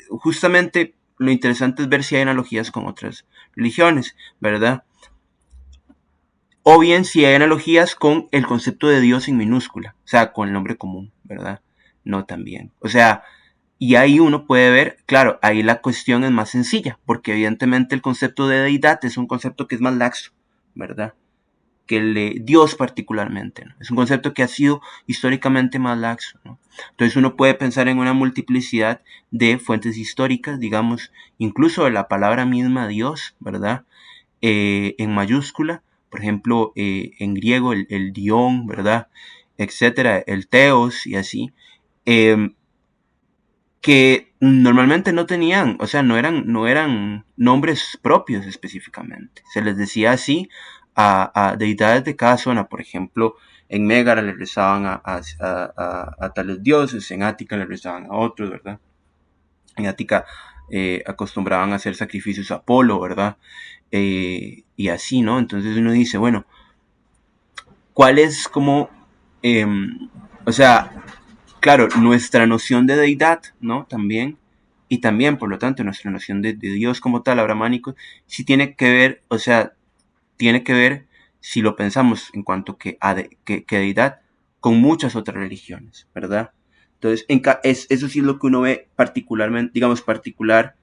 justamente lo interesante es ver si hay analogías con otras religiones, ¿verdad? O bien si hay analogías con el concepto de Dios en minúscula, o sea, con el nombre común, ¿verdad? No también. O sea, y ahí uno puede ver, claro, ahí la cuestión es más sencilla, porque evidentemente el concepto de deidad es un concepto que es más laxo, ¿verdad? Que el de Dios particularmente, ¿no? Es un concepto que ha sido históricamente más laxo, ¿no? Entonces uno puede pensar en una multiplicidad de fuentes históricas, digamos, incluso de la palabra misma Dios, ¿verdad? En mayúscula, por ejemplo, en griego el dion, ¿verdad? Etcétera, el teos y así, que normalmente no tenían, o sea, no eran nombres propios específicamente. Se les decía así a deidades de cada zona. Por ejemplo, en Mégara le rezaban a tales dioses, en Ática le rezaban a otros, ¿verdad? En Ática acostumbraban a hacer sacrificios a Apolo, ¿verdad? Y así, ¿no? Entonces uno dice, bueno, ¿cuál es como, o sea, claro, nuestra noción de deidad, ¿no? También, y también, por lo tanto, nuestra noción de Dios como tal, abramánico, sí tiene que ver, o sea, tiene que ver, si lo pensamos en cuanto que deidad, con muchas otras religiones, ¿verdad? Entonces, eso sí es lo que uno ve particularmente, digamos, particular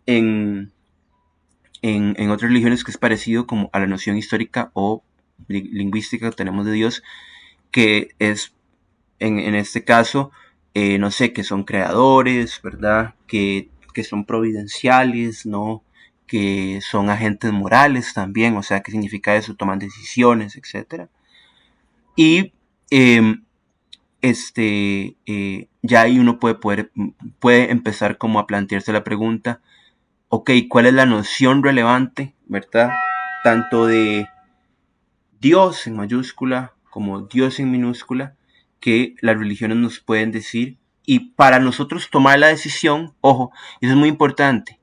en otras religiones, que es parecido como a la noción histórica o lingüística que tenemos de Dios, que es, en este caso, no sé, que son creadores, ¿verdad? Que son providenciales, ¿no? Que son agentes morales también, o sea, ¿qué significa eso? Toman decisiones, etc. Y ya ahí uno puede empezar como a plantearse la pregunta, ok, ¿cuál es la noción relevante, ¿verdad? Tanto de Dios en mayúscula como Dios en minúscula, que las religiones nos pueden decir, y para nosotros tomar la decisión, ojo, eso es muy importante,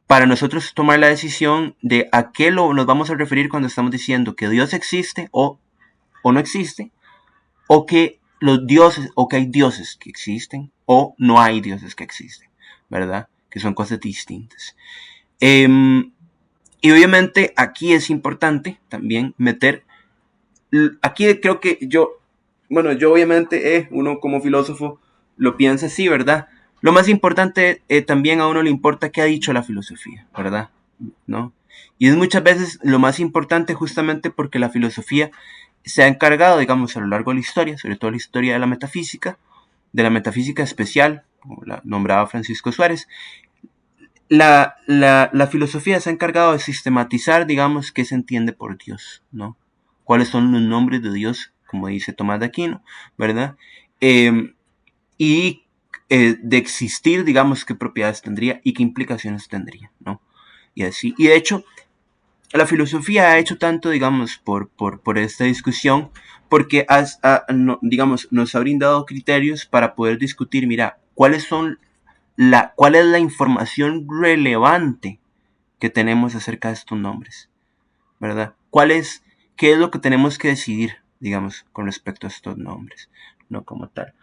para nosotros tomar la decisión de a qué nos vamos a referir cuando estamos diciendo que Dios existe o no existe, o que los dioses, o que hay dioses que existen, o no hay dioses que existen, ¿verdad? Que son cosas distintas. Y obviamente aquí es importante también meter, aquí creo que yo obviamente, uno como filósofo lo piensa así, ¿verdad? Lo más importante, también a uno le importa qué ha dicho la filosofía, ¿verdad? ¿No? Y es muchas veces lo más importante justamente porque la filosofía se ha encargado, digamos, a lo largo de la historia, sobre todo la historia de la metafísica especial, como la nombraba Francisco Suárez. La filosofía se ha encargado de sistematizar, digamos, qué se entiende por Dios, ¿no? Cuáles son los nombres de Dios, como dice Tomás de Aquino, ¿verdad? Y de existir, digamos, qué propiedades tendría y qué implicaciones tendría, ¿no? Y así. Y de hecho, la filosofía ha hecho tanto, digamos, por esta discusión, porque digamos, nos ha brindado criterios para poder discutir, mira, cuáles son cuál es la información relevante que tenemos acerca de estos nombres, ¿verdad? ¿Qué es lo que tenemos que decidir, digamos, con respecto a estos nombres, no como tal?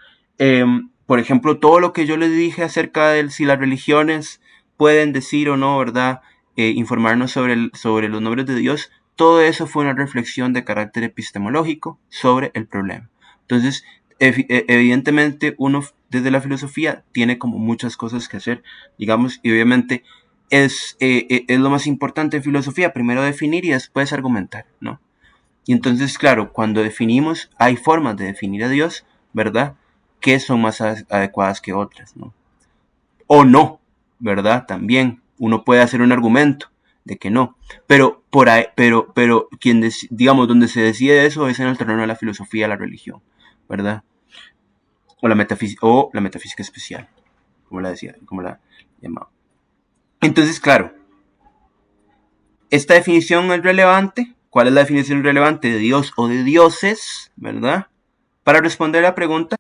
Por ejemplo, todo lo que yo les dije acerca de si las religiones pueden decir o no, ¿verdad? Informarnos sobre los nombres de Dios, todo eso fue una reflexión de carácter epistemológico sobre el problema. Entonces, evidentemente, uno desde la filosofía tiene como muchas cosas que hacer, digamos, y obviamente es lo más importante en filosofía, primero definir y después argumentar, ¿no? Y entonces, claro, cuando definimos, hay formas de definir a Dios, ¿verdad? Que son más adecuadas que otras, ¿no? O no, ¿verdad? También uno puede hacer un argumento de que no, pero por ahí, pero digamos, donde se decide eso es en el terreno de la filosofía, la religión, ¿verdad? O la metafísica especial, como la llamaba. Entonces, claro, esta definición es relevante. ¿Cuál es la definición relevante de Dios o de dioses, verdad? Para responder a la pregunta,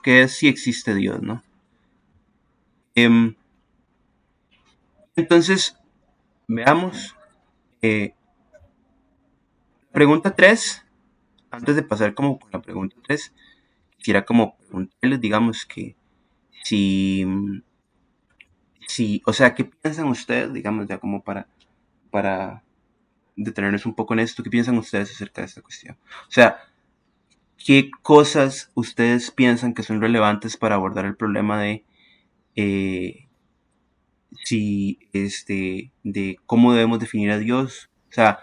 que es si existe Dios, ¿no? Entonces, veamos. Pregunta 3. Antes de pasar como con la pregunta 3, quisiera como preguntarles, digamos, que si, o sea, ¿qué piensan ustedes, digamos, ya como para detenernos un poco en esto, qué piensan ustedes acerca de esta cuestión? O sea, ¿qué cosas ustedes piensan que son relevantes para abordar el problema de de cómo debemos definir a Dios? O sea,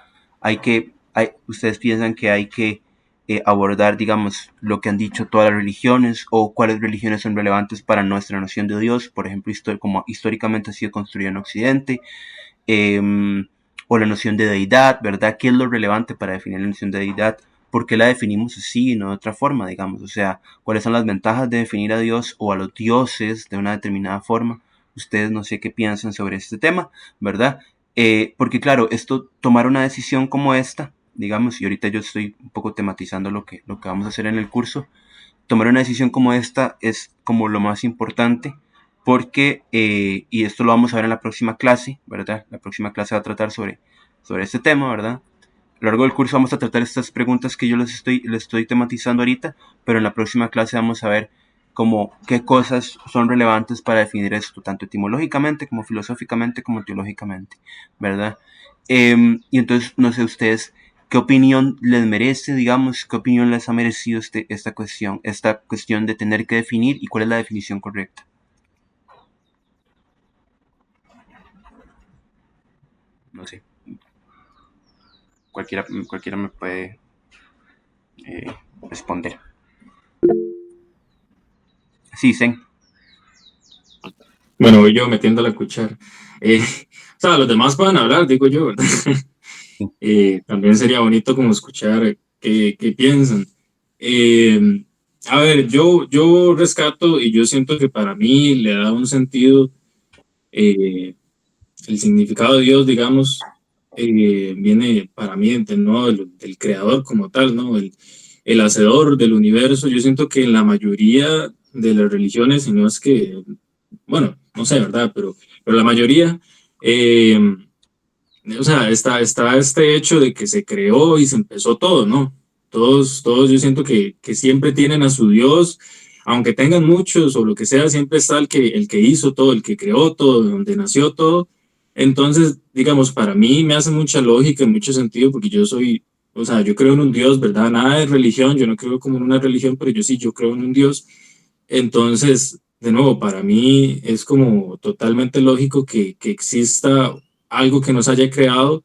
ustedes piensan que hay que abordar, digamos, lo que han dicho todas las religiones, o cuáles religiones son relevantes para nuestra noción de Dios, por ejemplo, como históricamente ha sido construido en Occidente, o la noción de deidad, ¿verdad? ¿Qué es lo relevante para definir la noción de deidad? ¿Por qué la definimos así y no de otra forma, digamos? O sea, ¿cuáles son las ventajas de definir a Dios o a los dioses de una determinada forma? Ustedes no sé qué piensan sobre este tema, ¿verdad? Porque claro, tomar una decisión como esta, digamos, y ahorita yo estoy un poco tematizando lo que vamos a hacer en el curso, tomar una decisión como esta es como lo más importante, porque, y esto lo vamos a ver en la próxima clase, ¿verdad? La próxima clase va a tratar sobre este tema, ¿verdad? A lo largo del curso vamos a tratar estas preguntas que yo les estoy tematizando ahorita, pero en la próxima clase vamos a ver como qué cosas son relevantes para definir esto, tanto etimológicamente como filosóficamente como teológicamente, ¿verdad? Y entonces, no sé ustedes, ¿qué opinión les merece, digamos, qué opinión les ha merecido esta cuestión de tener que definir y cuál es la definición correcta? No sé. Cualquiera me puede responder. Sí, Zen. Bueno, voy yo metiendo la cuchara. O sea, los demás pueden hablar, digo yo, ¿verdad? También sería bonito como escuchar qué piensan. A ver, yo rescato y yo siento que para mí le da un sentido, el significado de Dios, digamos, viene para mí ¿no? del creador como tal, ¿no? El hacedor del universo. Yo siento que en la mayoría de las religiones, y no es que, bueno, no sé, ¿verdad? Pero la mayoría, o sea, está este hecho de que se creó y se empezó todo, ¿no? Todos yo siento que siempre tienen a su Dios, aunque tengan muchos o lo que sea, siempre está el que hizo todo, el que creó todo, donde nació todo. Entonces, digamos, para mí me hace mucha lógica, mucho sentido, porque yo soy, o sea, yo creo en un Dios, ¿verdad? Nada de religión, yo no creo como en una religión, pero yo creo en un Dios. Entonces, de nuevo, para mí es como totalmente lógico que exista algo que nos haya creado,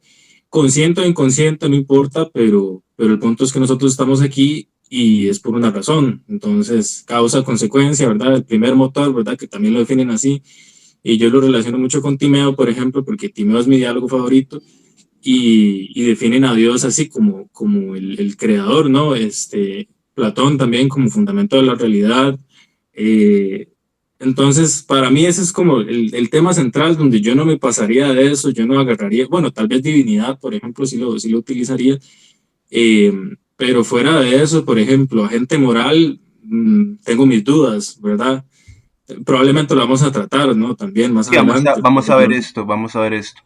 consciente o inconsciente, no importa, pero el punto es que nosotros estamos aquí y es por una razón. Entonces, causa, consecuencia, ¿verdad? El primer motor, ¿verdad? Que también lo definen así. Y yo lo relaciono mucho con Timeo, por ejemplo, porque Timeo es mi diálogo favorito y definen a Dios así como el creador, ¿no? Platón también como fundamento de la realidad. eh, entonces, para mí ese es como el tema central donde yo no me pasaría de eso, yo no agarraría, bueno, tal vez divinidad, por ejemplo, sí lo utilizaría, eh, pero fuera de eso, por ejemplo, agente moral, tengo mis dudas, ¿verdad? probablemente lo vamos a tratar, ¿no? También más Sí, adelante. vamos a ver esto, vamos a ver esto.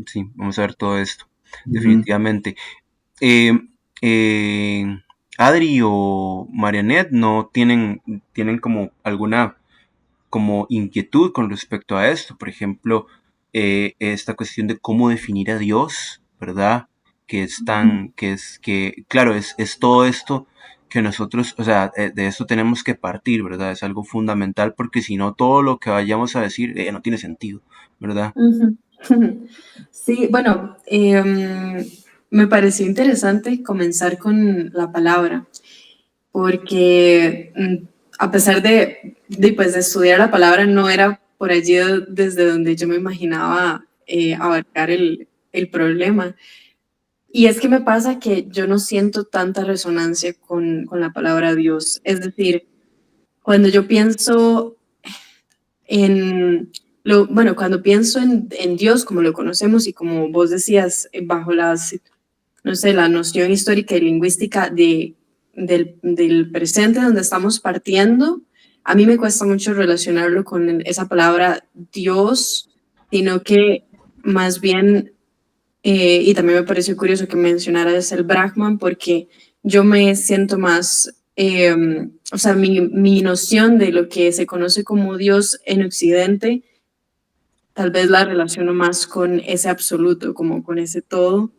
Sí, vamos a ver todo esto, Ujú. definitivamente. Eh, eh, Adri o Marianet no tienen como alguna como inquietud con respecto a esto. Por ejemplo, esta cuestión de cómo definir a Dios, ¿verdad? Que es claro, es todo esto que nosotros, o sea, de esto tenemos que partir, ¿verdad? Es algo fundamental porque si no, todo lo que vayamos a decir no tiene sentido, ¿verdad? Ujú. Sí, bueno, me pareció interesante comenzar con la palabra, porque a pesar pues, de estudiar la palabra, no era por allí desde donde yo me imaginaba abarcar el problema. Y es que me pasa que yo no siento tanta resonancia con la palabra Dios. Es decir, cuando yo pienso bueno, cuando pienso en Dios como lo conocemos y como vos decías, bajo no sé, la noción histórica y lingüística del presente donde estamos partiendo, a mí me cuesta mucho relacionarlo con esa palabra Dios, sino que más bien, y también me pareció curioso que mencionaras el Brahman, porque yo me siento más, o sea, mi noción de lo que se conoce como Dios en Occidente, tal vez la relaciono más con ese absoluto, como con ese todo,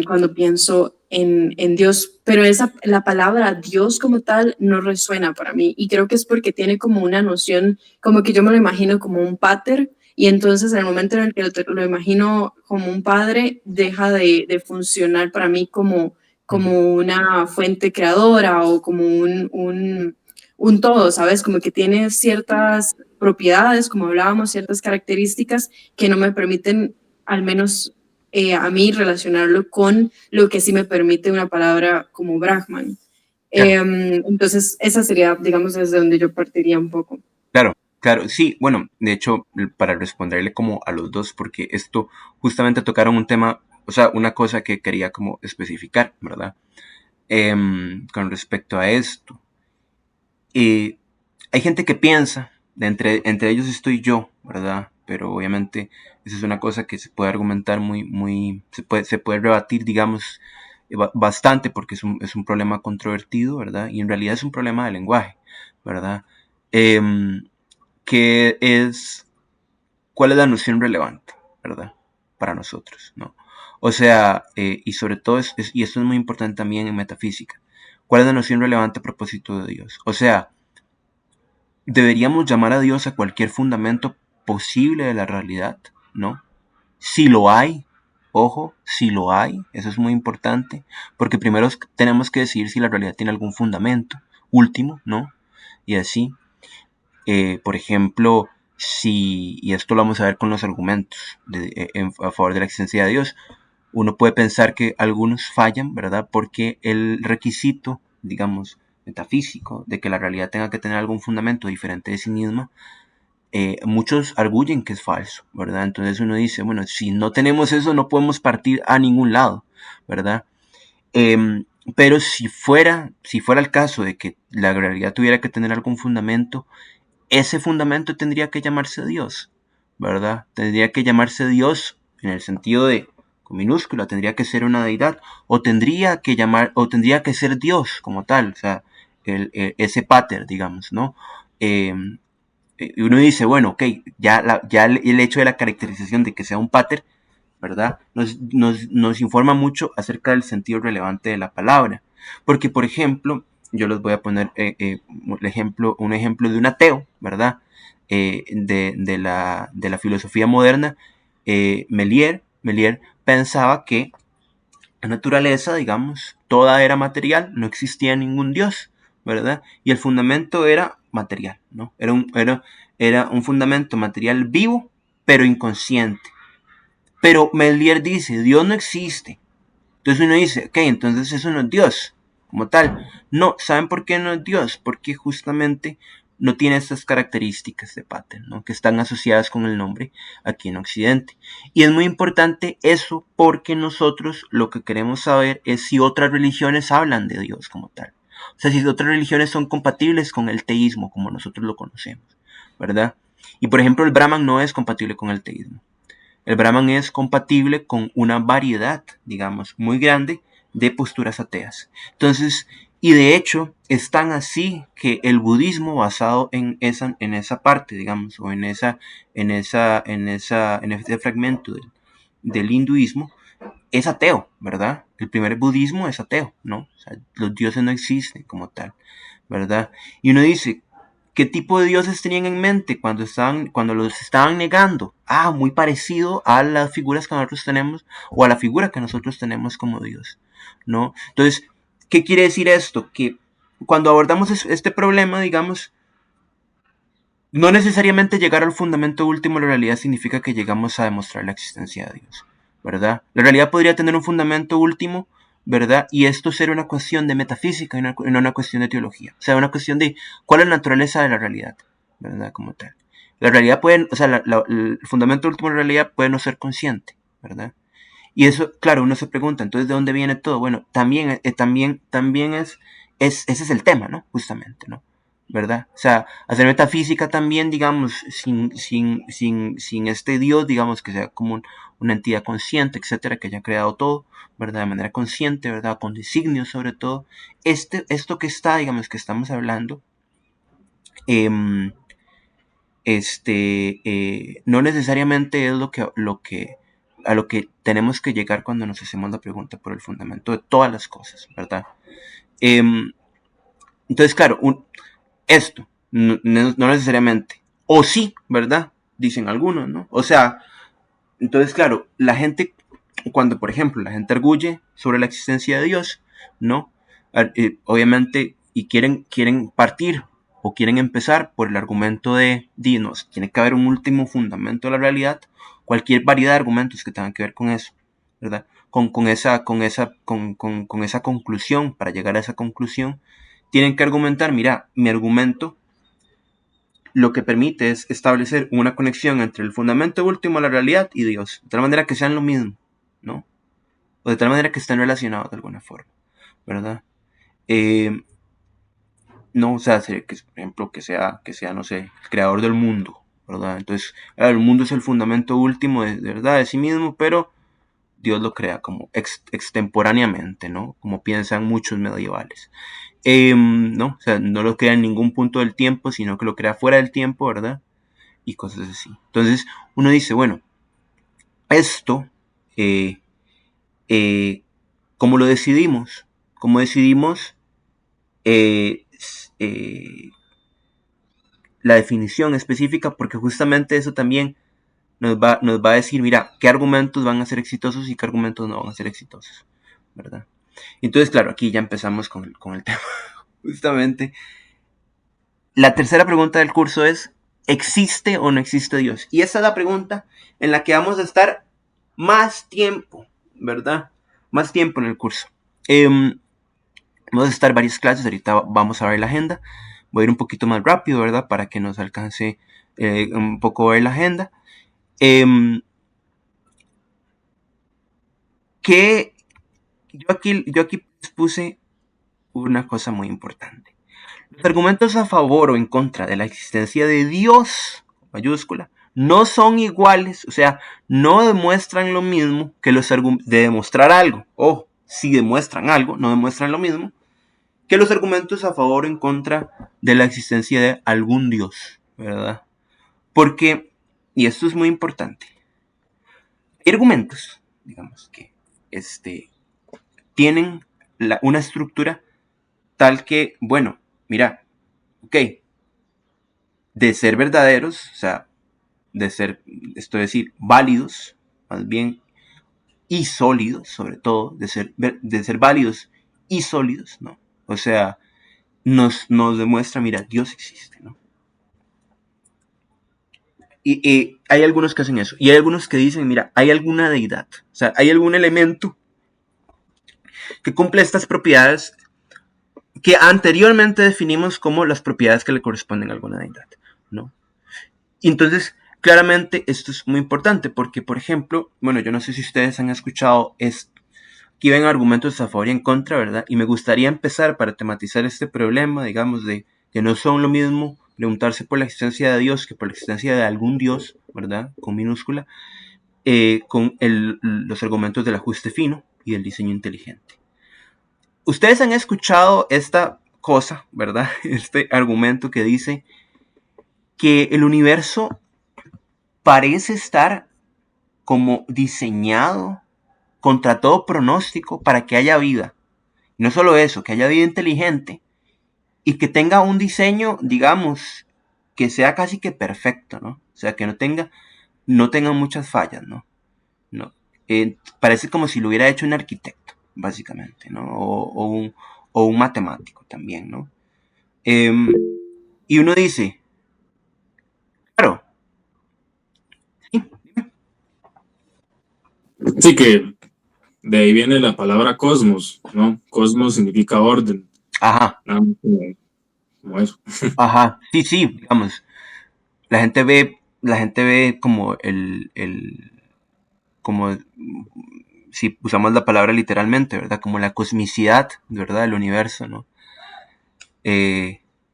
cuando pienso en Dios, pero la palabra Dios como tal no resuena para mí y creo que es porque tiene como una noción, como que yo me lo imagino como un pater y entonces en el momento en el que lo imagino como un padre, deja de funcionar para mí como una fuente creadora o como un todo, ¿sabes? Como que tiene ciertas propiedades, como hablábamos, ciertas características que no me permiten, al menos a mí, relacionarlo con lo que sí me permite una palabra como Brahman. Claro, Entonces, esa sería, digamos, desde donde yo partiría un poco. claro, claro, sí, bueno, de hecho, para responderle como a los dos, porque esto justamente tocaron un tema, o sea, una cosa que quería como especificar, ¿verdad? Con respecto a esto. Y hay gente que piensa, entre ellos estoy yo, ¿verdad? Pero obviamente esa es una cosa que se puede argumentar se puede rebatir, digamos, bastante porque es un problema controvertido, ¿verdad? Y en realidad es un problema de lenguaje, ¿verdad? Em, que es, ¿cuál es la noción relevante, ¿verdad? Para nosotros, ¿no? O sea, y sobre todo, y esto es muy importante también en metafísica, ¿cuál es la noción relevante a propósito de Dios? O sea, deberíamos llamar a Dios a cualquier fundamento posible de la realidad, ¿no? Si lo hay, ojo, si lo hay, eso es muy importante, porque primero tenemos que decidir si la realidad tiene algún fundamento último, ¿no? Y así, por ejemplo, y esto lo vamos a ver con los argumentos a favor de la existencia de Dios, uno puede pensar que algunos fallan, ¿verdad? Porque el requisito, digamos, metafísico, de que la realidad tenga que tener algún fundamento diferente de sí misma, muchos arguyen que es falso, ¿verdad? Entonces uno dice, bueno, si no tenemos eso, no podemos partir a ningún lado, ¿verdad? Pero si fuera el caso de que la realidad tuviera que tener algún fundamento, ese fundamento tendría que llamarse Dios, ¿verdad? Tendría que llamarse Dios en el sentido de, con minúscula, tendría que ser una deidad, o tendría que ser Dios como tal, o sea, ese pater, digamos, ¿no? Eh, y uno dice, bueno, ok, ya el hecho de la caracterización de que sea un pater, ¿verdad? Nos informa mucho acerca del sentido relevante de la palabra. Porque, por ejemplo, yo les voy a poner un ejemplo de un ateo, ¿verdad? De la filosofía moderna. Melier pensaba que la naturaleza, digamos, toda era material, no existía ningún dios, ¿verdad? Y el fundamento era material, ¿no? Era un fundamento material vivo, pero inconsciente. Pero Melier dice, Dios no existe. Entonces uno dice, ok, entonces eso no es Dios, como tal. No, ¿saben por qué no es Dios? Porque justamente no tiene estas características de pater, ¿no? Que están asociadas con el nombre aquí en Occidente. Y es muy importante eso porque nosotros lo que queremos saber es si otras religiones hablan de Dios como tal. O sea, si otras religiones son compatibles con el teísmo, como nosotros lo conocemos, ¿verdad? Y por ejemplo, el Brahman no es compatible con el teísmo. El Brahman es compatible con una variedad, digamos, muy grande de posturas ateas. Entonces, y de hecho, es tan así que el budismo basado en esa parte, digamos, o en ese fragmento del hinduismo, es ateo, ¿verdad? El primer budismo es ateo, ¿no? O sea, los dioses no existen como tal, ¿verdad? Y uno dice, ¿qué tipo de dioses tenían en mente cuando los estaban negando? Ah, muy parecido a las figuras que nosotros tenemos o a la figura que nosotros tenemos como Dios, ¿no? Entonces, ¿qué quiere decir esto? Que cuando abordamos este problema, digamos, no necesariamente llegar al fundamento último de la realidad significa que llegamos a demostrar la existencia de Dios, ¿verdad? La realidad podría tener un fundamento último, ¿verdad? Y esto ser una cuestión de metafísica y no una cuestión de teología. O sea, una cuestión de cuál es la naturaleza de la realidad, ¿verdad? Como tal. La realidad puede, o sea, el fundamento último de la realidad puede no ser consciente, ¿verdad? Y eso, claro, uno se pregunta, entonces, ¿de dónde viene todo? Bueno, también ese es el tema, ¿no? Justamente, ¿no? ¿Verdad? O sea, hacer metafísica también, digamos, sin este Dios, digamos, que sea como una entidad consciente, etcétera, que haya creado todo, ¿verdad? De manera consciente, ¿verdad? Con designios sobre todo. Esto que está, digamos, que estamos hablando, no necesariamente es a lo que tenemos que llegar cuando nos hacemos la pregunta por el fundamento de todas las cosas, ¿verdad? Entonces, claro, esto, no necesariamente, o sí, ¿verdad? Dicen algunos, ¿no? O sea, entonces, claro, la gente, cuando, por ejemplo, la gente arguye sobre la existencia de Dios, ¿no? Obviamente, y quieren partir o quieren empezar por el argumento de dinos, tiene que haber un último fundamento de la realidad, cualquier variedad de argumentos que tengan que ver con eso, ¿verdad? Con esa conclusión, para llegar a esa conclusión, tienen que argumentar, mira, mi argumento lo que permite es establecer una conexión entre el fundamento último de la realidad y Dios, de tal manera que sean lo mismo, ¿no? O de tal manera que estén relacionados de alguna forma, ¿verdad? No, o sea, por ejemplo, que sea, no sé, el creador del mundo, ¿verdad? Entonces, el mundo es el fundamento último de verdad de sí mismo, pero Dios lo crea como extemporáneamente, ¿no? Como piensan muchos medievales. ¿No? O sea, no lo crea en ningún punto del tiempo, sino que lo crea fuera del tiempo, ¿verdad? Y cosas así. Entonces, uno dice, bueno, esto, ¿cómo lo decidimos? ¿Cómo decidimos la definición específica? Porque justamente eso también nos va a decir, mira, qué argumentos van a ser exitosos y qué argumentos no van a ser exitosos, ¿verdad? Entonces, claro, aquí ya empezamos con el tema. Justamente, la tercera pregunta del curso es, ¿existe o no existe Dios? Y esa es la pregunta en la que vamos a estar más tiempo, ¿verdad? Más tiempo en el curso. Vamos a estar varias clases, ahorita vamos a ver la agenda. Voy a ir un poquito más rápido, ¿verdad? Para que nos alcance un poco ver la agenda. Que yo aquí puse una cosa muy importante. Los argumentos a favor o en contra de la existencia de Dios, mayúscula, no son iguales, o sea, no demuestran lo mismo que los argumentos de demostrar algo, o si demuestran algo, no demuestran lo mismo que los argumentos a favor o en contra de la existencia de algún Dios, ¿verdad? Porque, y esto es muy importante, hay argumentos, digamos, que tienen una estructura tal que, bueno, mira, ok, de ser verdaderos, o sea, de ser, esto es decir, válidos, más bien, y sólidos, sobre todo, de ser válidos y sólidos, ¿no? O sea, nos demuestra, mira, Dios existe, ¿no? Y hay algunos que hacen eso, y hay algunos que dicen, mira, hay alguna deidad, o sea, hay algún elemento que cumple estas propiedades que anteriormente definimos como las propiedades que le corresponden a alguna deidad, ¿no? Y entonces, claramente esto es muy importante porque, por ejemplo, bueno, yo no sé si ustedes han escuchado aquí ven argumentos a favor y en contra, ¿verdad? Y me gustaría empezar para tematizar este problema, digamos, de que no son lo mismo preguntarse por la existencia de Dios que por la existencia de algún Dios, ¿verdad? Con minúscula, con los argumentos del ajuste fino y del diseño inteligente. Ustedes han escuchado esta cosa, ¿verdad? Este argumento que dice que el universo parece estar como diseñado contra todo pronóstico para que haya vida. Y no solo eso, que haya vida inteligente y que tenga un diseño, digamos, que sea casi que perfecto, ¿no? O sea, que no tenga muchas fallas, ¿no? Parece como si lo hubiera hecho un arquitecto, básicamente, ¿no? O un matemático también, ¿no? Y uno dice, claro, Sí, que de ahí viene la palabra cosmos, ¿no? Cosmos significa orden, ajá, nada más como eso. ajá, sí, digamos, la gente ve como como si usamos la palabra literalmente, ¿verdad? Como la cosmicidad, ¿verdad? Del universo, ¿no?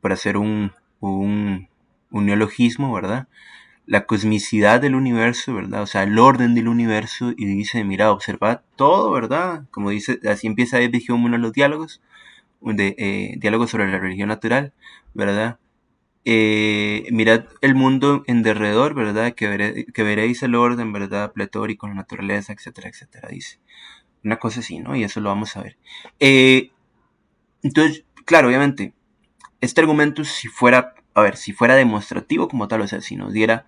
Para hacer un neologismo, ¿verdad? La cosmicidad del universo, ¿verdad? O sea, el orden del universo, y dice, mira, observa todo, ¿verdad? Como dice, así empieza David Hume uno de los diálogos, diálogos sobre la religión natural, ¿verdad? Mirad el mundo en derredor, ¿verdad? Que veréis el orden, ¿verdad? Pletórico, la naturaleza, etcétera, etcétera, dice. Una cosa así, ¿no? Y eso lo vamos a ver. Entonces, claro, obviamente, este argumento si fuera demostrativo como tal, o sea, si nos diera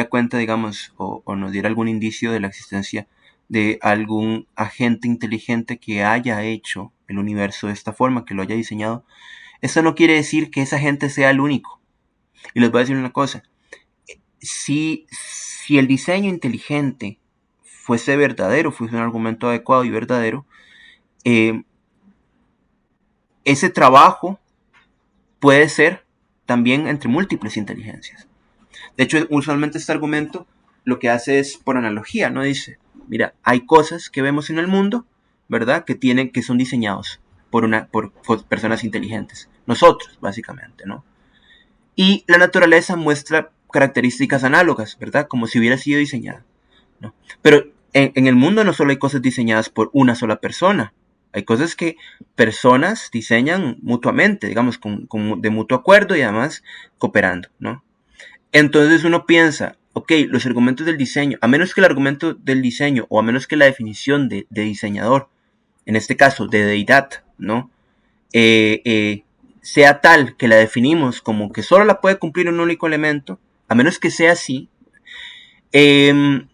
cuenta, digamos, o nos diera algún indicio de la existencia de algún agente inteligente que haya hecho el universo de esta forma, que lo haya diseñado, eso no quiere decir que ese agente sea el único. Y les voy a decir una cosa, si el diseño inteligente fuese verdadero, fuese un argumento adecuado y verdadero, ese trabajo puede ser también entre múltiples inteligencias. De hecho, usualmente este argumento lo que hace es por analogía, ¿no? Dice, mira, hay cosas que vemos en el mundo, ¿verdad? Que son diseñados por personas inteligentes. Nosotros, básicamente, ¿no? Y la naturaleza muestra características análogas, ¿verdad? Como si hubiera sido diseñada, ¿no? Pero en el mundo no solo hay cosas diseñadas por una sola persona. Hay cosas que personas diseñan mutuamente, digamos, de mutuo acuerdo y además cooperando, ¿no? Entonces uno piensa, ok, los argumentos del diseño, a menos que el argumento del diseño o a menos que la definición de diseñador, en este caso de deidad, ¿no? Sea tal que la definimos como que solo la puede cumplir un único elemento, a menos que sea así, el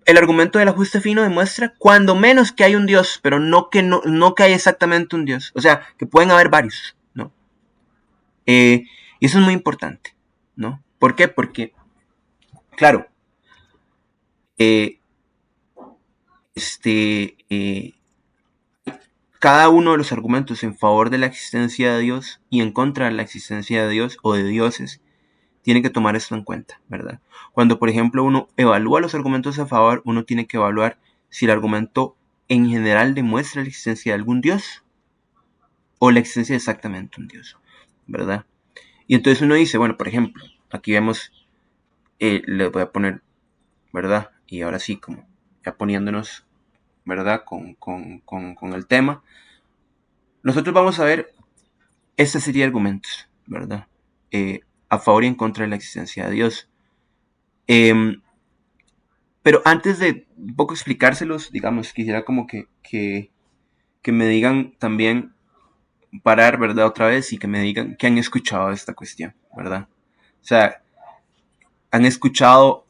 argumento del ajuste fino demuestra cuando menos que hay un Dios, pero no que hay exactamente un Dios, o sea, que pueden haber varios, ¿no? Y eso es muy importante, ¿no? ¿Por qué? Porque, claro, cada uno de los argumentos en favor de la existencia de Dios y en contra de la existencia de Dios o de dioses tiene que tomar esto en cuenta, ¿verdad? Cuando, por ejemplo, uno evalúa los argumentos a favor, uno tiene que evaluar si el argumento en general demuestra la existencia de algún Dios o la existencia de exactamente un Dios, ¿verdad? Y entonces uno dice, bueno, por ejemplo, aquí vemos, le voy a poner, ¿verdad? Y ahora sí, como ya poniéndonos, ¿verdad? Con el tema, nosotros vamos a ver esta serie de argumentos, ¿verdad? A favor y en contra de la existencia de Dios. Pero antes de un poco explicárselos, digamos, quisiera como que me digan también, parar, ¿verdad? Otra vez y que me digan que han escuchado esta cuestión, ¿verdad? O sea, han escuchado,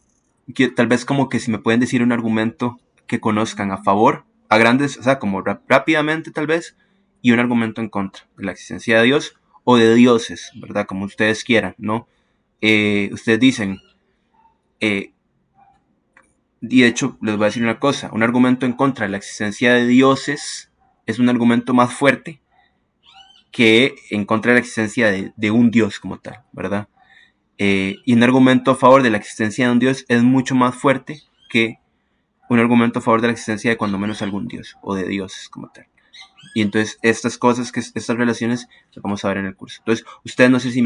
que tal vez como que si me pueden decir un argumento que conozcan a favor, a grandes, o sea, como rápidamente tal vez, y un argumento en contra de la existencia de Dios o de dioses, ¿verdad? Como ustedes quieran, ¿no? Ustedes dicen, y de hecho les voy a decir una cosa, un argumento en contra de la existencia de dioses es un argumento más fuerte que en contra de la existencia de un Dios como tal, ¿verdad? Y un argumento a favor de la existencia de un Dios es mucho más fuerte que un argumento a favor de la existencia de cuando menos algún Dios, o de dioses como tal. Y entonces estas cosas, estas relaciones, las vamos a ver en el curso. Entonces, ustedes no sé si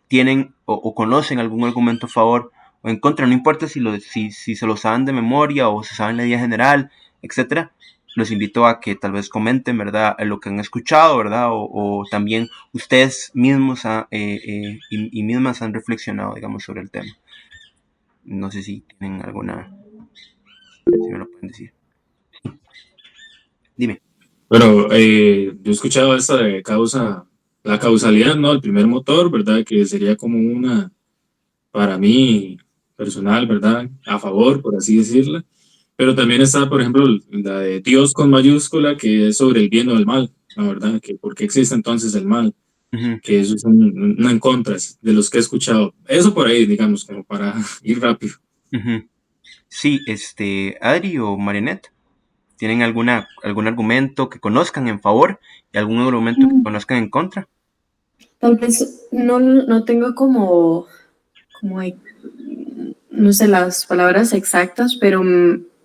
tienen o conocen algún argumento a favor o en contra, no importa si se lo saben de memoria o se saben la idea general, etcétera. Los invito a que tal vez comenten, ¿verdad?, lo que han escuchado, ¿verdad? O también ustedes mismos y mismas han reflexionado, digamos, sobre el tema. No sé si tienen alguna... Si me lo pueden decir. Dime. Bueno, yo he escuchado esta de la causalidad, ¿no? El primer motor, ¿verdad? Que sería como para mí, personal, ¿verdad? A favor, por así decirlo. Pero también está, por ejemplo, la de Dios con mayúscula, que es sobre el bien o el mal, la verdad, que por qué existe entonces el mal, Uh-huh. que eso es una en contra de los que he escuchado. Eso por ahí, digamos, como para ir rápido. Uh-huh. Sí, Adri o Marianette, ¿tienen algún argumento que conozcan en favor y algún argumento que conozcan en contra? Tal vez no tengo como, no sé las palabras exactas, pero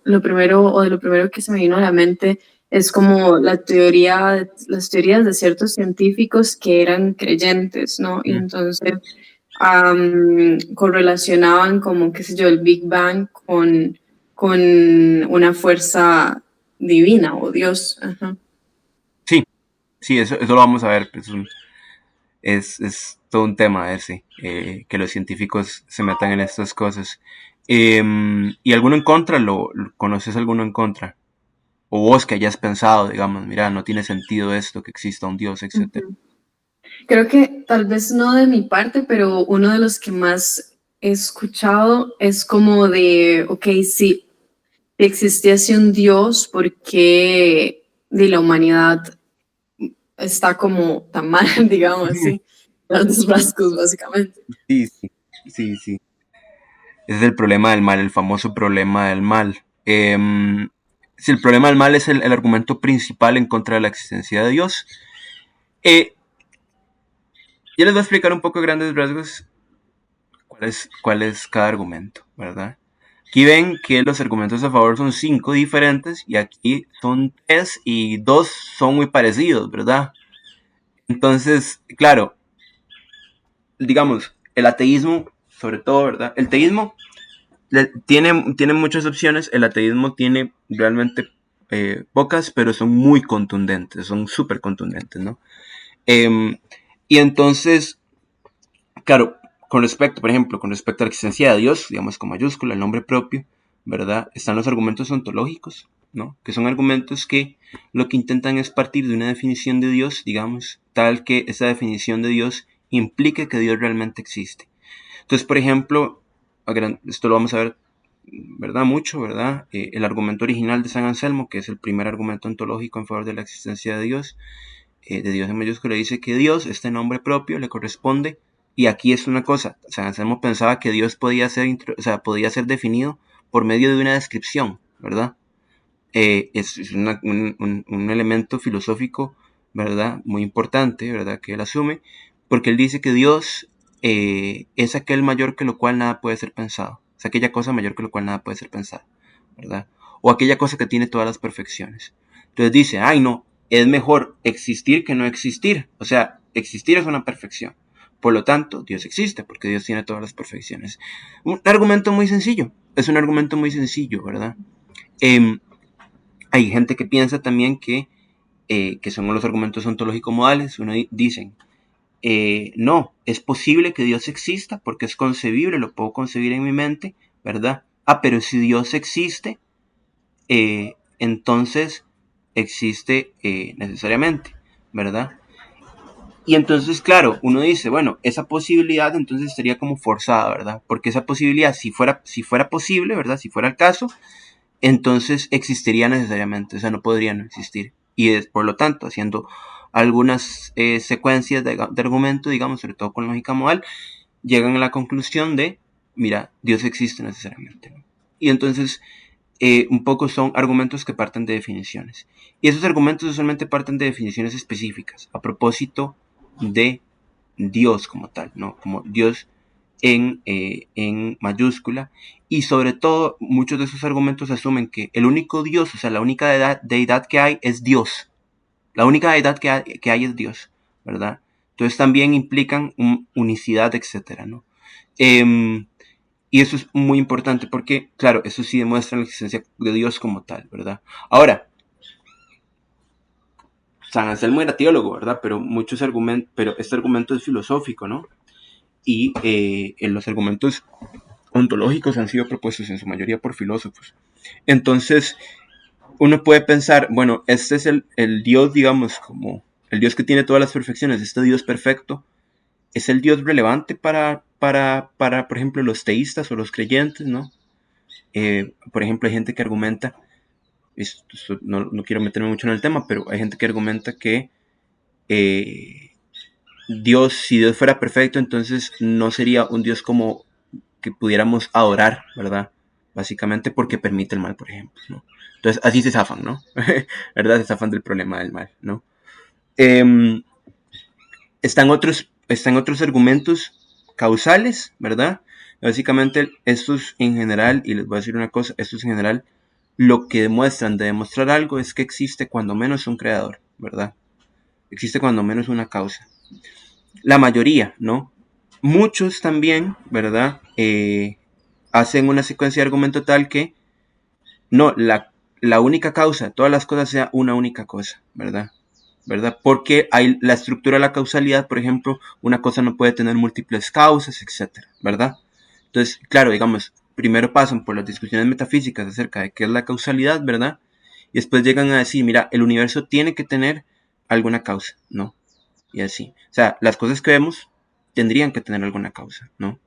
lo primero que se me vino a la mente es como las teorías de ciertos científicos que eran creyentes, ¿no? Y entonces correlacionaban como, qué sé yo, el Big Bang con una fuerza divina o Dios. Ajá. Sí, eso lo vamos a ver. Es todo un tema ese, que los científicos se metan en estas cosas. ¿Y alguno en contra? ¿Conoces alguno en contra? O vos que hayas pensado, digamos, mira, no tiene sentido esto, que exista un Dios, etc. Uh-huh. Creo que tal vez no de mi parte, pero uno de los que más he escuchado es como de, ok, si existiese un Dios, ¿por qué de la humanidad está como tan mal, digamos así? Los frascos, básicamente. Sí. Ese es el problema del mal, el famoso problema del mal. Si el problema del mal es el argumento principal en contra de la existencia de Dios. Yo les voy a explicar un poco a grandes rasgos cuál es cada argumento, ¿verdad? Aquí ven que los argumentos a favor son 5 diferentes y aquí son 3 y 2 son muy parecidos, ¿verdad? Entonces, claro, digamos, el ateísmo, sobre todo, ¿verdad? El teísmo tiene muchas opciones, el ateísmo tiene realmente pocas, pero son muy contundentes, son súper contundentes, ¿no? Y entonces, claro, por ejemplo, con respecto a la existencia de Dios, digamos con mayúscula, el nombre propio, ¿verdad? Están los argumentos ontológicos, ¿no? Que son argumentos que lo que intentan es partir de una definición de Dios, digamos, tal que esa definición de Dios implique que Dios realmente existe. Entonces, por ejemplo, esto lo vamos a ver, ¿verdad? Mucho, ¿verdad? El argumento original de San Anselmo, que es el primer argumento ontológico en favor de la existencia de Dios en mayúscula, dice que Dios, este nombre propio, le corresponde. Y aquí es una cosa, San Anselmo pensaba que Dios podía ser definido por medio de una descripción, ¿verdad? Es un elemento filosófico, ¿verdad? Muy importante, ¿verdad? Que él asume, porque él dice que Dios es aquel mayor que lo cual nada puede ser pensado, es aquella cosa mayor que lo cual nada puede ser pensado, ¿verdad? O aquella cosa que tiene todas las perfecciones. Entonces dice, ay no, es mejor existir que no existir, o sea, existir es una perfección. Por lo tanto, Dios existe, porque Dios tiene todas las perfecciones. Un argumento muy sencillo, es un argumento muy sencillo, ¿verdad? Hay gente que piensa también que son los argumentos ontológicos modales. Uno dicen, no, es posible que Dios exista porque es concebible, lo puedo concebir en mi mente, ¿verdad? Pero si Dios existe, entonces existe necesariamente, ¿verdad? Y entonces, claro, uno dice, bueno, esa posibilidad entonces sería como forzada, ¿verdad? Porque esa posibilidad, si fuera posible, ¿verdad? Si fuera el caso, entonces existiría necesariamente, o sea, no podría no existir. Y por lo tanto, haciendo algunas secuencias de argumento, digamos, sobre todo con lógica modal, llegan a la conclusión de, mira, Dios existe necesariamente, ¿no? Y entonces, un poco son argumentos que parten de definiciones. Y esos argumentos usualmente parten de definiciones específicas, a propósito de Dios como tal, ¿no? Como Dios en mayúscula, y sobre todo muchos de esos argumentos asumen que el único Dios, o sea, la única deidad que hay es Dios. La única deidad que hay es Dios, ¿verdad? Entonces también implican unicidad, etcétera, ¿no? Y eso es muy importante porque, claro, eso sí demuestra la existencia de Dios como tal, ¿verdad? Ahora, San Anselmo era teólogo, ¿verdad? Pero este argumento es filosófico, ¿no? Y los argumentos ontológicos han sido propuestos en su mayoría por filósofos. Entonces, uno puede pensar, bueno, este es el Dios, digamos, como el Dios que tiene todas las perfecciones, este Dios perfecto, es el Dios relevante para por ejemplo, los teístas o los creyentes, ¿no? Por ejemplo, hay gente que argumenta, no quiero meterme mucho en el tema, pero hay gente que argumenta que Dios, si Dios fuera perfecto, entonces no sería un Dios como que pudiéramos adorar, ¿verdad? Básicamente porque permite el mal, por ejemplo, ¿no? Entonces, así se zafan, ¿no? ¿Verdad? Se zafan del problema del mal, ¿no? Están otros argumentos causales, ¿verdad? Básicamente, estos en general, y les voy a decir una cosa, estos en general, lo que demuestran de demostrar algo es que existe cuando menos un creador, ¿verdad? Existe cuando menos una causa. La mayoría, ¿no? Muchos también, ¿verdad? Hacen una secuencia de argumento tal que no, la única causa, todas las cosas sea una única cosa, ¿verdad? Porque hay la estructura de la causalidad, por ejemplo, una cosa no puede tener múltiples causas, etcétera, ¿verdad? Entonces, claro, digamos, primero pasan por las discusiones metafísicas acerca de qué es la causalidad, ¿verdad? Y después llegan a decir, mira, el universo tiene que tener alguna causa, ¿no? Y así. O sea, las cosas que vemos tendrían que tener alguna causa, ¿no?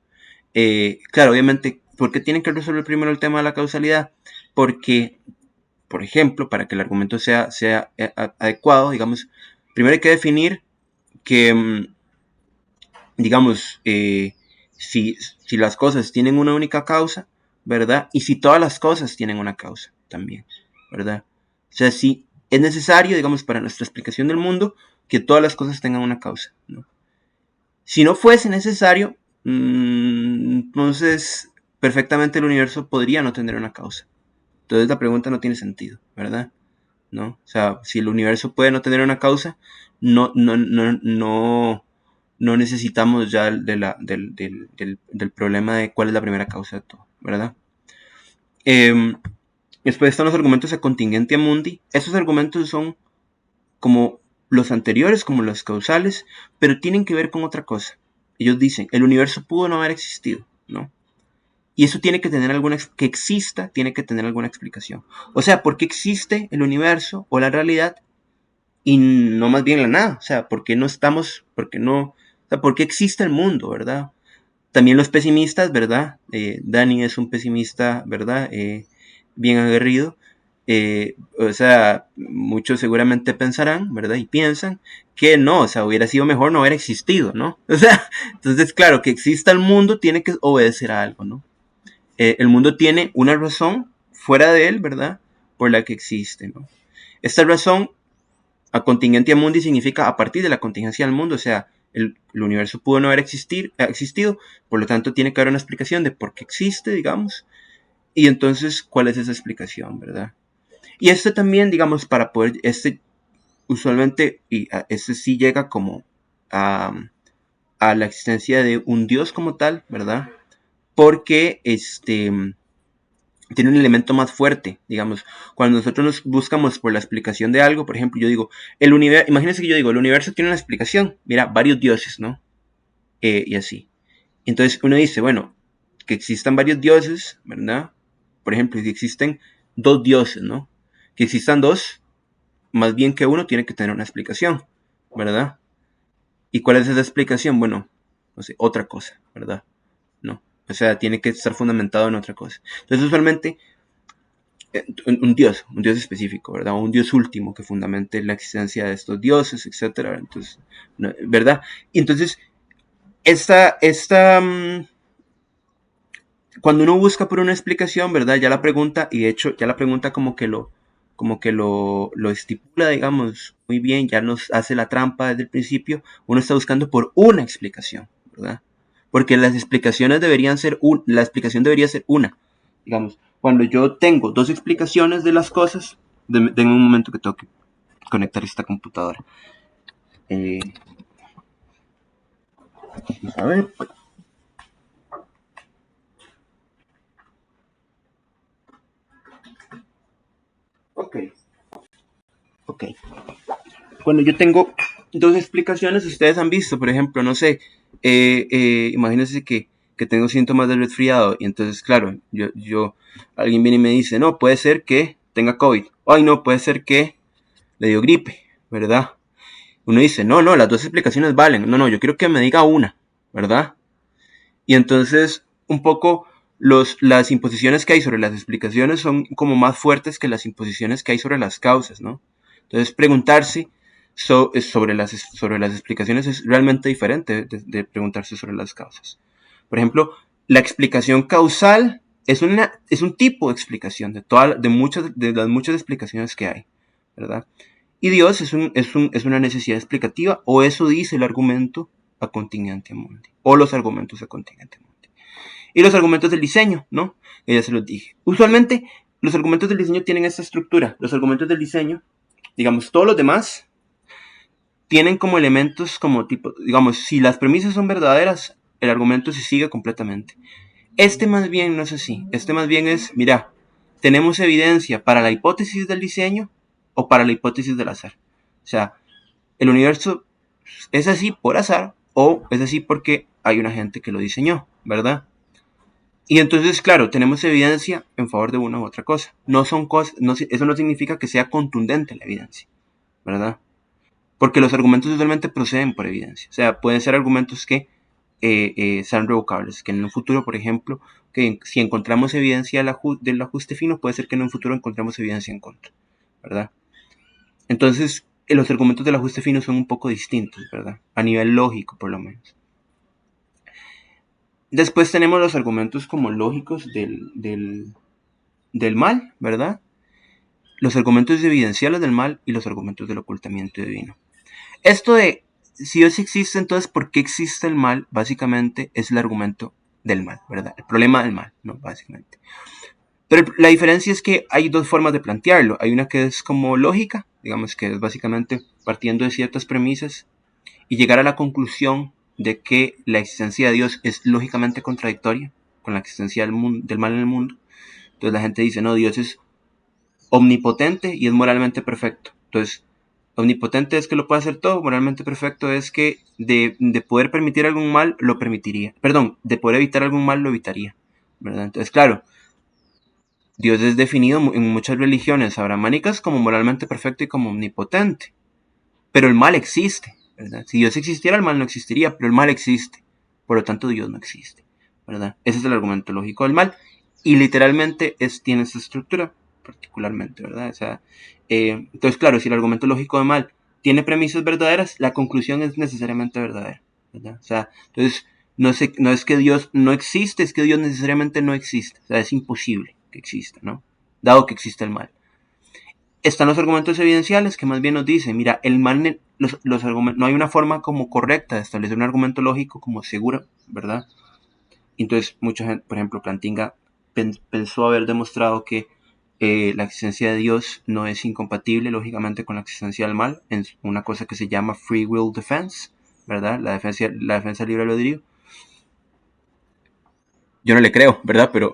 Claro, obviamente, ¿por qué tienen que resolver primero el tema de la causalidad? Porque, por ejemplo, para que el argumento sea adecuado, digamos, primero hay que definir que, digamos, si las cosas tienen una única causa, ¿verdad? Y si todas las cosas tienen una causa también, ¿verdad? O sea, si es necesario, digamos, para nuestra explicación del mundo, que todas las cosas tengan una causa, ¿no? Si no fuese necesario, entonces perfectamente el universo podría no tener una causa. Entonces la pregunta no tiene sentido, ¿verdad? ¿No? O sea, si el universo puede no tener una causa, no necesitamos ya del problema de cuál es la primera causa de todo, ¿verdad? Después están los argumentos a contingentia mundi. Esos argumentos son como los anteriores, como los causales, pero tienen que ver con otra cosa. Ellos dicen, el universo pudo no haber existido, ¿no? Y eso tiene que tener que exista, tiene que tener alguna explicación. O sea, ¿por qué existe el universo o la realidad y no más bien la nada? O sea, ¿por qué existe el mundo, verdad? También los pesimistas, ¿verdad? Dani es un pesimista, ¿verdad? Bien aguerrido. O sea, muchos seguramente pensarán, ¿verdad? Y piensan que no, o sea, hubiera sido mejor no haber existido, ¿no? O sea, entonces, claro, que exista el mundo tiene que obedecer a algo, ¿no? El mundo tiene una razón fuera de él, ¿verdad? Por la que existe, ¿no? Esta razón, a contingentia mundi, significa a partir de la contingencia del mundo, o sea, el universo pudo no haber existido, por lo tanto tiene que haber una explicación de por qué existe, digamos, y entonces, ¿cuál es esa explicación, verdad? Y este también, digamos, para poder, usualmente, y este sí llega como a la existencia de un Dios como tal, ¿verdad? Porque tiene un elemento más fuerte, digamos. Cuando nosotros nos buscamos por la explicación de algo, por ejemplo, yo digo, imagínense que yo digo, el universo tiene una explicación, mira, varios dioses, ¿no? Y así. Entonces uno dice, bueno, que existan varios dioses, ¿verdad? Por ejemplo, si existen dos dioses, ¿no? Que existan dos, más bien que uno, tiene que tener una explicación, ¿verdad? ¿Y cuál es esa explicación? Bueno, no sé, otra cosa, ¿verdad? No. O sea, tiene que estar fundamentado en otra cosa. Entonces, usualmente, un dios específico, ¿verdad? Un dios último que fundamente la existencia de estos dioses, etcétera. Entonces, ¿verdad? Y entonces, cuando uno busca por una explicación, ¿verdad? Ya la pregunta, y de hecho, ya la pregunta como que lo estipula, digamos, muy bien, ya nos hace la trampa desde el principio. Uno está buscando por una explicación, ¿verdad? porque las explicaciones deberían ser la explicación debería ser una. Digamos, cuando yo tengo dos explicaciones de las cosas, denme un momento que tengo que conectar esta computadora. A ver. Ok. Cuando yo tengo dos explicaciones, ustedes han visto, por ejemplo, no sé, imagínense que tengo síntomas de resfriado y entonces, claro, alguien viene y me dice, no, puede ser que tenga COVID. Ay, no, puede ser que le dio gripe, ¿verdad? Uno dice, no, las dos explicaciones valen. No, yo quiero que me diga una, ¿verdad? Y entonces, un poco, las imposiciones que hay sobre las explicaciones son como más fuertes que las imposiciones que hay sobre las causas, ¿no? Entonces, preguntarse sobre las explicaciones es realmente diferente de preguntarse sobre las causas. Por ejemplo, la explicación causal es un tipo de explicación de las muchas explicaciones que hay, ¿verdad? Y Dios es una necesidad explicativa, o eso dice el argumento a contingente mundi, o los argumentos a contingente mundi. Y los argumentos del diseño, ¿no? Ya se los dije. Usualmente, los argumentos del diseño tienen esta estructura. Los argumentos del diseño, digamos, todos los demás tienen como elementos como tipo, digamos, si las premisas son verdaderas, el argumento se sigue completamente. Este más bien no es así. Este más bien es, mira, tenemos evidencia para la hipótesis del diseño o para la hipótesis del azar. O sea, el universo es así por azar o es así porque hay una gente que lo diseñó, ¿verdad? Y entonces, claro, tenemos evidencia en favor de una u otra cosa. No son cosas, eso no significa que sea contundente la evidencia, ¿verdad? Porque los argumentos usualmente proceden por evidencia. O sea, pueden ser argumentos que sean revocables, que en un futuro, por ejemplo, que si encontramos evidencia del ajuste fino, puede ser que en un futuro encontremos evidencia en contra, ¿verdad? Entonces, los argumentos del ajuste fino son un poco distintos, ¿verdad? A nivel lógico, por lo menos. Después tenemos los argumentos como lógicos del mal, ¿verdad? Los argumentos evidenciales del mal y los argumentos del ocultamiento divino. Esto de si Dios existe, entonces ¿por qué existe el mal? Básicamente es el argumento del mal, ¿verdad? El problema del mal, ¿no? Básicamente. Pero la diferencia es que hay dos formas de plantearlo. Hay una que es como lógica, digamos que es básicamente partiendo de ciertas premisas y llegar a la conclusión de que la existencia de Dios es lógicamente contradictoria con la existencia del mal en el mundo. Entonces la gente dice, no, Dios es omnipotente y es moralmente perfecto. Entonces, omnipotente es que lo puede hacer todo, moralmente perfecto es que de poder permitir algún mal, lo permitiría. Perdón, de poder evitar algún mal, lo evitaría, ¿verdad? Entonces, claro, Dios es definido en muchas religiones abrahámicas como moralmente perfecto y como omnipotente. Pero el mal existe, ¿verdad? Si Dios existiera, el mal no existiría, pero el mal existe. Por lo tanto, Dios no existe, ¿verdad? Ese es el argumento lógico del mal. Y literalmente tiene esa estructura, particularmente, ¿verdad? O sea, entonces, claro, si el argumento lógico del mal tiene premisas verdaderas, la conclusión es necesariamente verdadera, ¿verdad? O sea, entonces, no es que Dios no existe, es que Dios necesariamente no existe. O sea, es imposible que exista, ¿no? Dado que existe el mal. Están los argumentos evidenciales que más bien nos dicen, mira, el mal, los argumentos, no hay una forma como correcta de establecer un argumento lógico como segura, ¿verdad? Entonces, mucha gente, por ejemplo, Plantinga pensó haber demostrado que la existencia de Dios no es incompatible lógicamente con la existencia del mal, en una cosa que se llama free will defense, ¿verdad? La defensa del libre albedrío. Yo no le creo, ¿verdad? Pero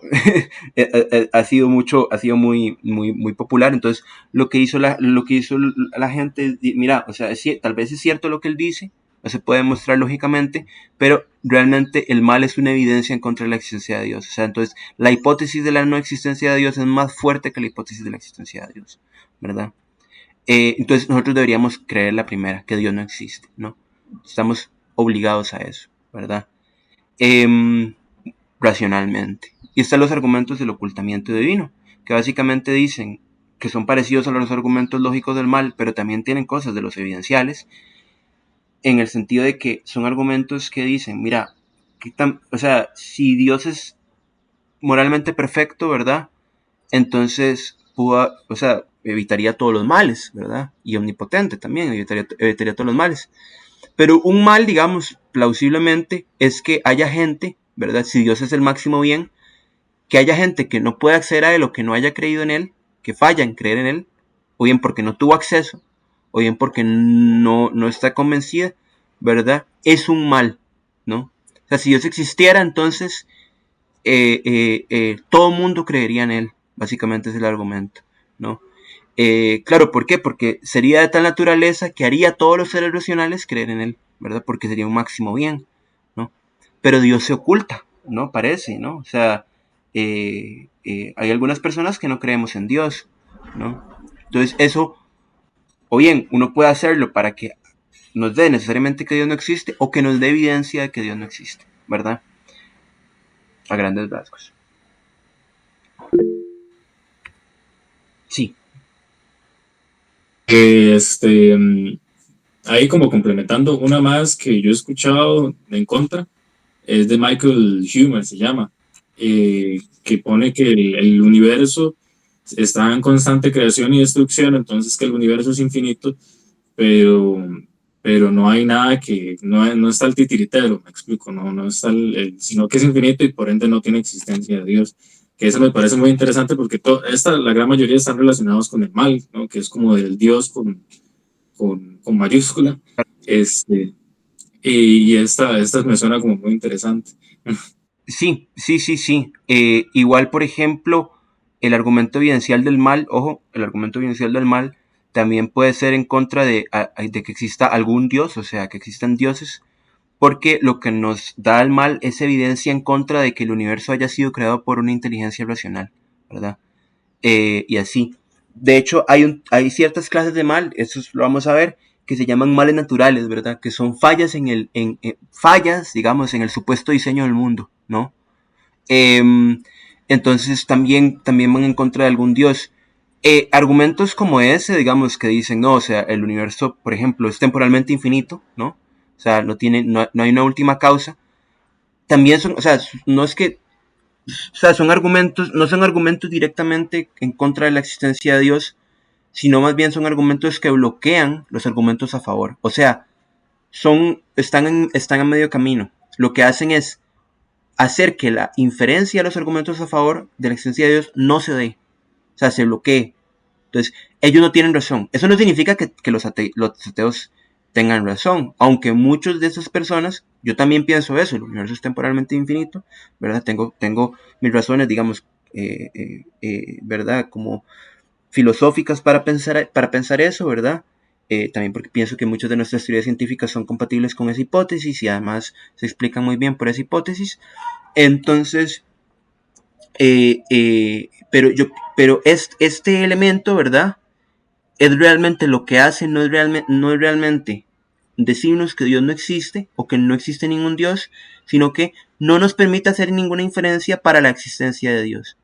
ha sido muy popular. Entonces, lo que hizo la gente, mira, o sea, tal vez es cierto lo que él dice, no se puede demostrar lógicamente, pero realmente el mal es una evidencia en contra de la existencia de Dios. O sea, entonces, la hipótesis de la no existencia de Dios es más fuerte que la hipótesis de la existencia de Dios, ¿verdad? Entonces, nosotros deberíamos creer la primera, que Dios no existe, ¿no? Estamos obligados a eso, ¿verdad? Racionalmente. Y están los argumentos del ocultamiento divino, que básicamente dicen que son parecidos a los argumentos lógicos del mal, pero también tienen cosas de los evidenciales, en el sentido de que son argumentos que dicen, mira, o sea, si Dios es moralmente perfecto, ¿verdad? Entonces, evitaría todos los males, ¿verdad? Y omnipotente también, evitaría todos los males. Pero un mal, digamos, plausiblemente es que haya gente, ¿verdad? Si Dios es el máximo bien, que haya gente que no pueda acceder a Él o que no haya creído en Él, que falla en creer en Él, o bien porque no tuvo acceso, o bien porque no está convencida, ¿verdad? Es un mal, ¿no? O sea, si Dios existiera, entonces todo el mundo creería en Él, básicamente es el argumento, ¿no? Claro, ¿por qué? Porque sería de tal naturaleza que haría a todos los seres racionales creer en Él, ¿verdad? Porque sería un máximo bien, ¿no? Pero Dios se oculta, ¿no? Parece, ¿no? O sea, hay algunas personas que no creemos en Dios, ¿no? Entonces eso, o bien uno puede hacerlo para que nos dé necesariamente que Dios no existe, o que nos dé evidencia de que Dios no existe, ¿verdad? A grandes rasgos. Sí. Ahí como complementando una más que yo he escuchado en contra, es de Michael Humer, se llama, que pone que el universo está en constante creación y destrucción, entonces que el universo es infinito, pero, pero no hay nada no está el titiritero, me explico, no está sino que es infinito y por ende no tiene existencia de Dios. Que eso me parece muy interesante porque la gran mayoría están relacionados con el mal, ¿no? Que es como del Dios con mayúscula. Y esta me suena como muy interesante. Sí. Igual, por ejemplo, el argumento evidencial del mal, ojo, el argumento evidencial del mal también puede ser en contra de que exista algún dios, o sea, que existan dioses, porque lo que nos da el mal es evidencia en contra de que el universo haya sido creado por una inteligencia racional, ¿verdad? Y así. De hecho, hay ciertas clases de mal, eso lo vamos a ver, que se llaman males naturales, ¿verdad? Que son fallas fallas, digamos, en el supuesto diseño del mundo, ¿no? Entonces también van en contra de algún dios. Argumentos como ese, digamos, que dicen, no, o sea, el universo, por ejemplo, es temporalmente infinito, ¿no? O sea, no hay una última causa. También son, o sea, no es que, o sea, no son argumentos directamente en contra de la existencia de Dios, sino más bien son argumentos que bloquean los argumentos a favor. O sea, están a medio camino. Lo que hacen es hacer que la inferencia de los argumentos a favor de la existencia de Dios no se dé. O sea, se bloquee. Entonces, ellos no tienen razón. Eso no significa que los ateos tengan razón, aunque muchos de esas personas, yo también pienso eso, el universo es temporalmente infinito, ¿verdad? Tengo mis razones, digamos, ¿verdad? Como filosóficas para pensar eso, ¿verdad? También porque pienso que muchas de nuestras teorías científicas son compatibles con esa hipótesis y además se explican muy bien por esa hipótesis. Entonces, pero este elemento, ¿verdad? Es realmente lo que hace, no es realmente decirnos que Dios no existe o que no existe ningún Dios, sino que no nos permite hacer ninguna inferencia para la existencia de Dios,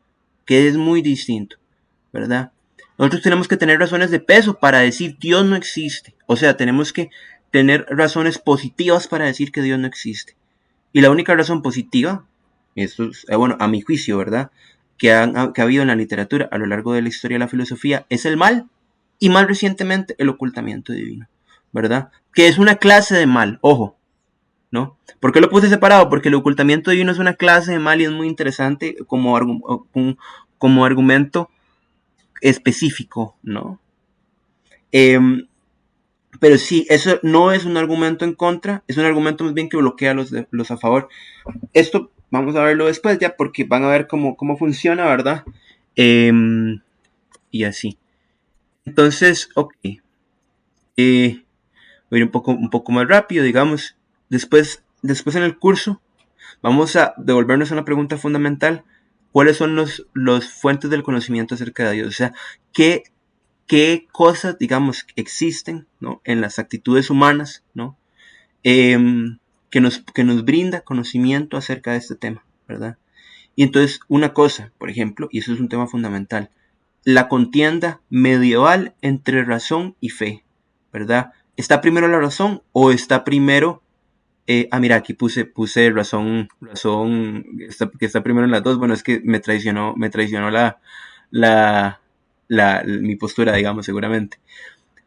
que es muy distinto, ¿verdad? Nosotros tenemos que tener razones de peso para decir Dios no existe, o sea, tenemos que tener razones positivas para decir que Dios no existe. Y la única razón positiva, esto es, bueno, a mi juicio, ¿verdad?, que ha habido en la literatura a lo largo de la historia de la filosofía es el mal, y más recientemente el ocultamiento divino, ¿verdad? Que es una clase de mal, ojo, ¿no? ¿Por qué lo puse separado? Porque el ocultamiento divino es una clase de mal y es muy interesante como argumento específico, ¿no? Pero sí, eso no es un argumento en contra, es un argumento más bien que bloquea los a favor. Esto vamos a verlo después ya porque van a ver cómo funciona, ¿verdad? Y así. Entonces, ok. Voy a ir un poco más rápido, digamos. Después en el curso vamos a devolvernos a una pregunta fundamental. ¿Cuáles son los fuentes del conocimiento acerca de Dios? O sea, ¿qué cosas, digamos, existen, ¿no?, en las actitudes humanas, ¿no?, que nos brinda conocimiento acerca de este tema, ¿verdad? Y entonces, una cosa, por ejemplo, y eso es un tema fundamental, la contienda medieval entre razón y fe, ¿verdad? ¿Está primero la razón o está primero... mira, aquí puse razón que está primero en las dos. Bueno, es que me traicionó mi postura, digamos, seguramente.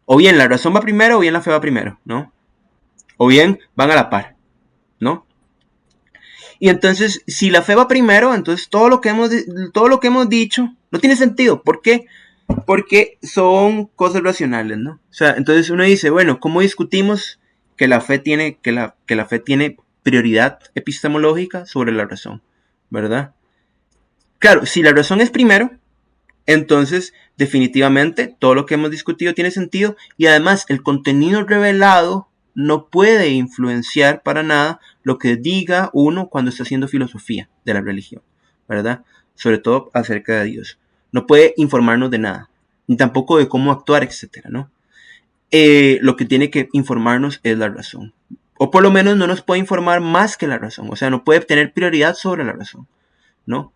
O bien la razón va primero o bien la fe va primero, ¿no? O bien van a la par. ¿no? Y entonces, si la fe va primero, entonces todo lo que hemos dicho no tiene sentido. ¿Por qué? Porque son cosas racionales, ¿no? O sea, entonces uno dice, bueno, ¿cómo discutimos que la fe tiene, que la fe tiene prioridad epistemológica sobre la razón? ¿Verdad? Claro, si la razón es primero, entonces definitivamente todo lo que hemos discutido tiene sentido, y además el contenido revelado no puede influenciar para nada lo que diga uno cuando está haciendo filosofía de la religión, ¿verdad? Sobre todo acerca de Dios. No puede informarnos de nada, ni tampoco de cómo actuar, etcétera, ¿no? Lo que tiene que informarnos es la razón. O por lo menos no nos puede informar más que la razón. O sea, no puede tener prioridad sobre la razón, ¿no?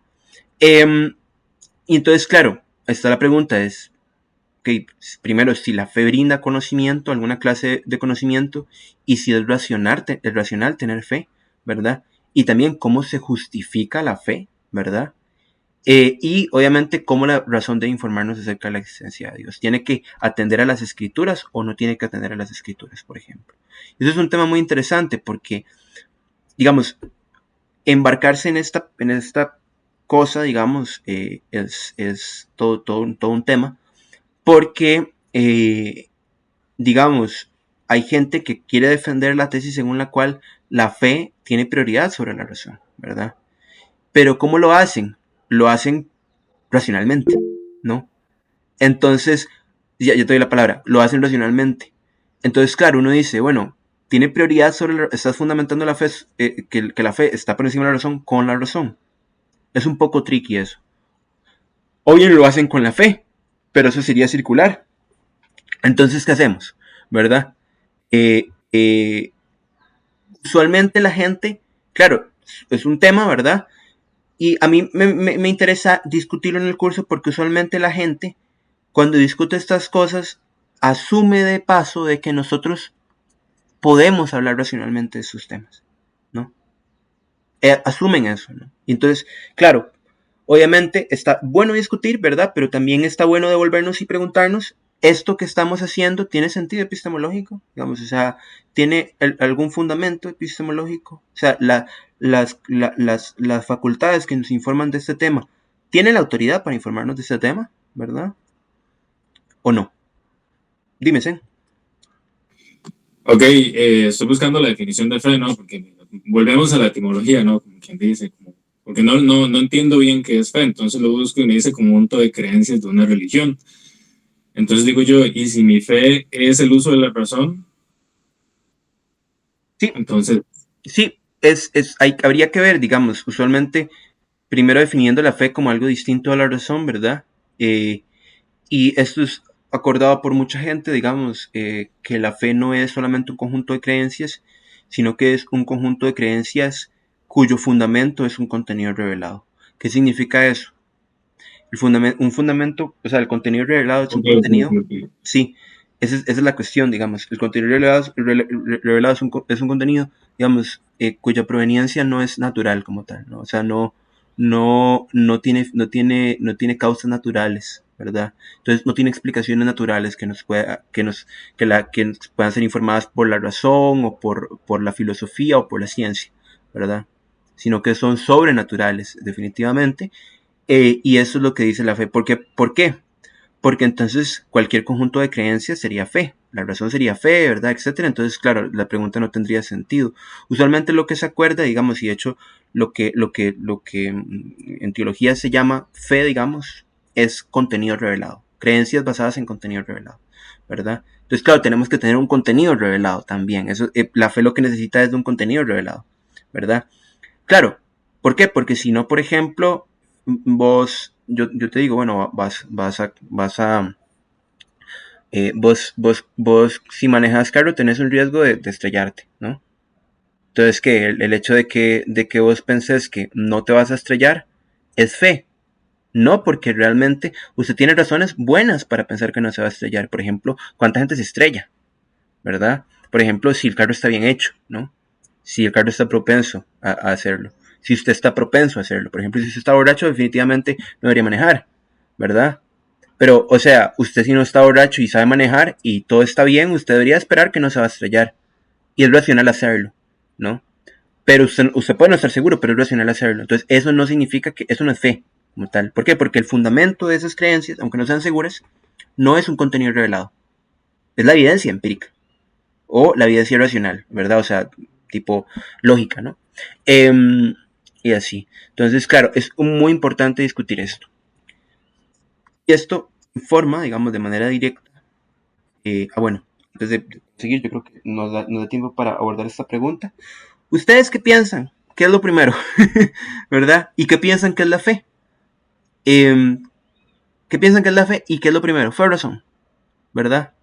Y entonces, claro, esta la pregunta es, okay, primero, si la fe brinda conocimiento, alguna clase de conocimiento, y si es racional tener fe, ¿verdad? Y también cómo se justifica la fe, ¿verdad? Y obviamente cómo la razón de informarnos acerca de la existencia de Dios. ¿Tiene que atender a las escrituras o no tiene que atender a las escrituras, por ejemplo? Eso es un tema muy interesante porque, digamos, embarcarse en esta cosa, digamos, es todo un tema, porque, digamos, hay gente que quiere defender la tesis según la cual la fe tiene prioridad sobre la razón, ¿verdad? Pero ¿cómo lo hacen? Lo hacen racionalmente, ¿no? Entonces, ya te doy la palabra, lo hacen racionalmente. Entonces, claro, uno dice, bueno, tiene prioridad sobre estás fundamentando la fe, que la fe está por encima de la razón con la razón. Es un poco tricky eso. O bien lo hacen con la fe, pero eso sería circular. Entonces, ¿qué hacemos? ¿Verdad? Usualmente la gente, claro, es un tema, ¿verdad? Y a mí me interesa discutirlo en el curso porque usualmente la gente, cuando discute estas cosas, asume de paso de que nosotros podemos hablar racionalmente de sus temas, ¿no? Asumen eso, ¿no? Y entonces, claro, obviamente está bueno discutir, ¿verdad? Pero también está bueno devolvernos y preguntarnos, ¿esto que estamos haciendo tiene sentido epistemológico? Digamos, o sea, ¿tiene algún fundamento epistemológico? O sea, las facultades que nos informan de este tema, ¿tienen la autoridad para informarnos de este tema? ¿Verdad? ¿O no? Dime, Zen. Ok, estoy buscando la definición de fe, ¿no? Porque volvemos a la etimología, ¿no? Como quien dice, porque no entiendo bien qué es fe, entonces lo busco y me dice conjunto de creencias de una religión. Entonces digo yo, ¿y si mi fe es el uso de la razón? Sí, entonces... Sí, habría que ver, digamos, usualmente, primero definiendo la fe como algo distinto a la razón, ¿verdad? Y esto es acordado por mucha gente, digamos, que la fe no es solamente un conjunto de creencias, sino que es un conjunto de creencias cuyo fundamento es un contenido revelado. ¿Qué significa eso? Un fundamento, o sea, el contenido revelado es un contenido, sí, esa es la cuestión, digamos, el contenido revelado es un contenido, digamos, cuya proveniencia no es natural como tal, ¿no? O sea, no tiene causas naturales, ¿verdad? Entonces no tiene explicaciones naturales que nos puedan ser informadas por la razón o por la filosofía o por la ciencia, ¿verdad? Sino que son sobrenaturales, definitivamente. Y eso es lo que dice la fe. ¿Por qué? Porque entonces cualquier conjunto de creencias sería fe. La razón sería fe, ¿verdad? Etcétera. Entonces, claro, la pregunta no tendría sentido. Usualmente lo que se acuerda, digamos, y de hecho lo que en teología se llama fe, digamos, es contenido revelado. Creencias basadas en contenido revelado, ¿verdad? Entonces, claro, tenemos que tener un contenido revelado también. La fe lo que necesita es de un contenido revelado, ¿verdad? Claro, ¿por qué? Porque si no, por ejemplo, yo te digo, bueno, vos si manejas carro tenés un riesgo de estrellarte, ¿no? Entonces que el hecho de que vos pensés que no te vas a estrellar es fe, no, porque realmente usted tiene razones buenas para pensar que no se va a estrellar. Por ejemplo, ¿cuánta gente se estrella? ¿Verdad? Por ejemplo, si el carro está bien hecho, ¿no? Si el carro está propenso a hacerlo. Si usted está propenso a hacerlo. Por ejemplo, si usted está borracho, definitivamente no debería manejar, ¿verdad? Pero, o sea, usted si no está borracho y sabe manejar y todo está bien, usted debería esperar que no se va a estrellar. Y es racional hacerlo, ¿no? pero usted puede no estar seguro, pero es racional hacerlo. Entonces, eso no significa que eso no es fe como tal. ¿Por qué? Porque el fundamento de esas creencias, aunque no sean seguras, no es un contenido revelado. Es la evidencia empírica o la evidencia racional, ¿verdad? O sea, tipo lógica, ¿no? Y así. Entonces, claro, es muy importante discutir esto. Y esto informa, digamos, de manera directa. Bueno, antes de seguir, yo creo que nos da tiempo para abordar esta pregunta. ¿Ustedes qué piensan? ¿Qué es lo primero? ¿Verdad? ¿Y qué piensan que es la fe? ¿Qué piensan que es la fe y qué es lo primero? Fe o razón, ¿verdad?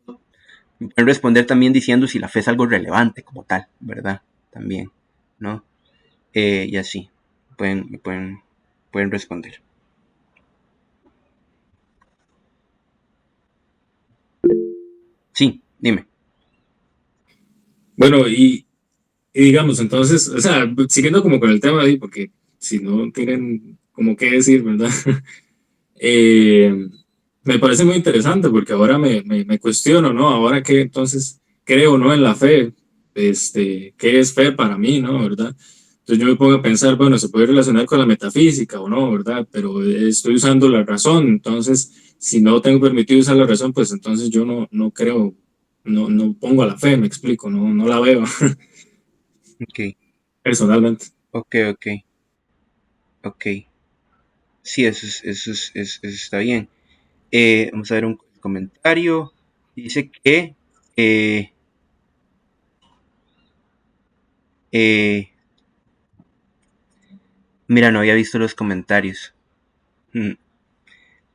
Pueden responder también diciendo si la fe es algo relevante como tal, ¿verdad? También, ¿no? Y así, pueden responder. Sí, dime. Bueno, y digamos, entonces, o sea, siguiendo como con el tema ahí, porque si no tienen como qué decir, ¿verdad? Eh, Me parece muy interesante porque ahora me cuestiono, ¿no? Ahora que entonces creo, ¿no? En la fe, ¿qué es fe para mí, ¿no? ¿Verdad? Entonces yo me pongo a pensar, bueno, se puede relacionar con la metafísica o no, ¿verdad? Pero estoy usando la razón, entonces si no tengo permitido usar la razón, pues entonces yo no creo, no pongo a la fe, me explico, no la veo Ok, personalmente. ok. Sí, eso está bien. Vamos a ver un comentario. Dice que mira, no había visto los comentarios.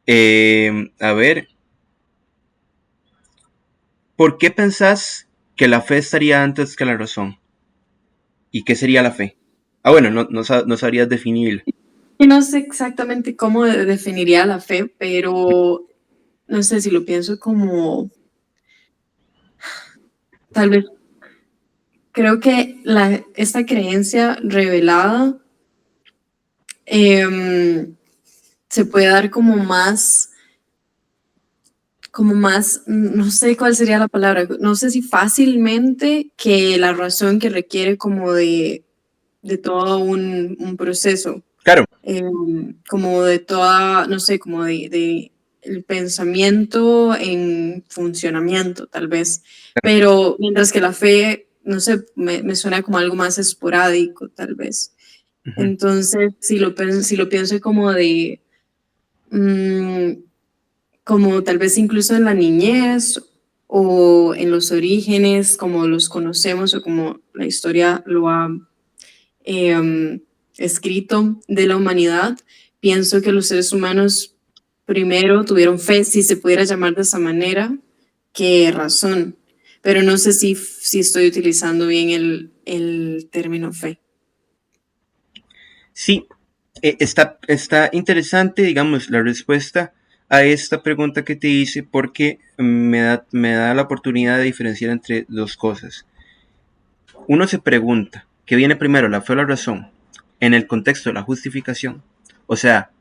A ver, ¿por qué pensás que la fe estaría antes que la razón? ¿Y qué sería la fe? Bueno, no sabrías definirla. Y no sé exactamente cómo definiría la fe, pero no sé si lo pienso como, tal vez, creo que esta creencia revelada se puede dar como más, no sé cuál sería la palabra, no sé si fácilmente que la razón que requiere como de todo un proceso. Claro. Como de toda, no sé, como de el pensamiento en funcionamiento, tal vez. Pero mientras que la fe, no sé, me suena como algo más esporádico, tal vez. Entonces, si lo pienso como de, como tal vez incluso en la niñez o en los orígenes, como los conocemos o como la historia lo ha escrito de la humanidad, pienso que los seres humanos primero tuvieron fe, si se pudiera llamar de esa manera, que razón. Pero no sé si estoy utilizando bien el término fe. Sí, está interesante, digamos, la respuesta a esta pregunta que te hice porque me da la oportunidad de diferenciar entre dos cosas. Uno se pregunta, ¿qué viene primero, la fe o la razón? En el contexto de la justificación. O sea,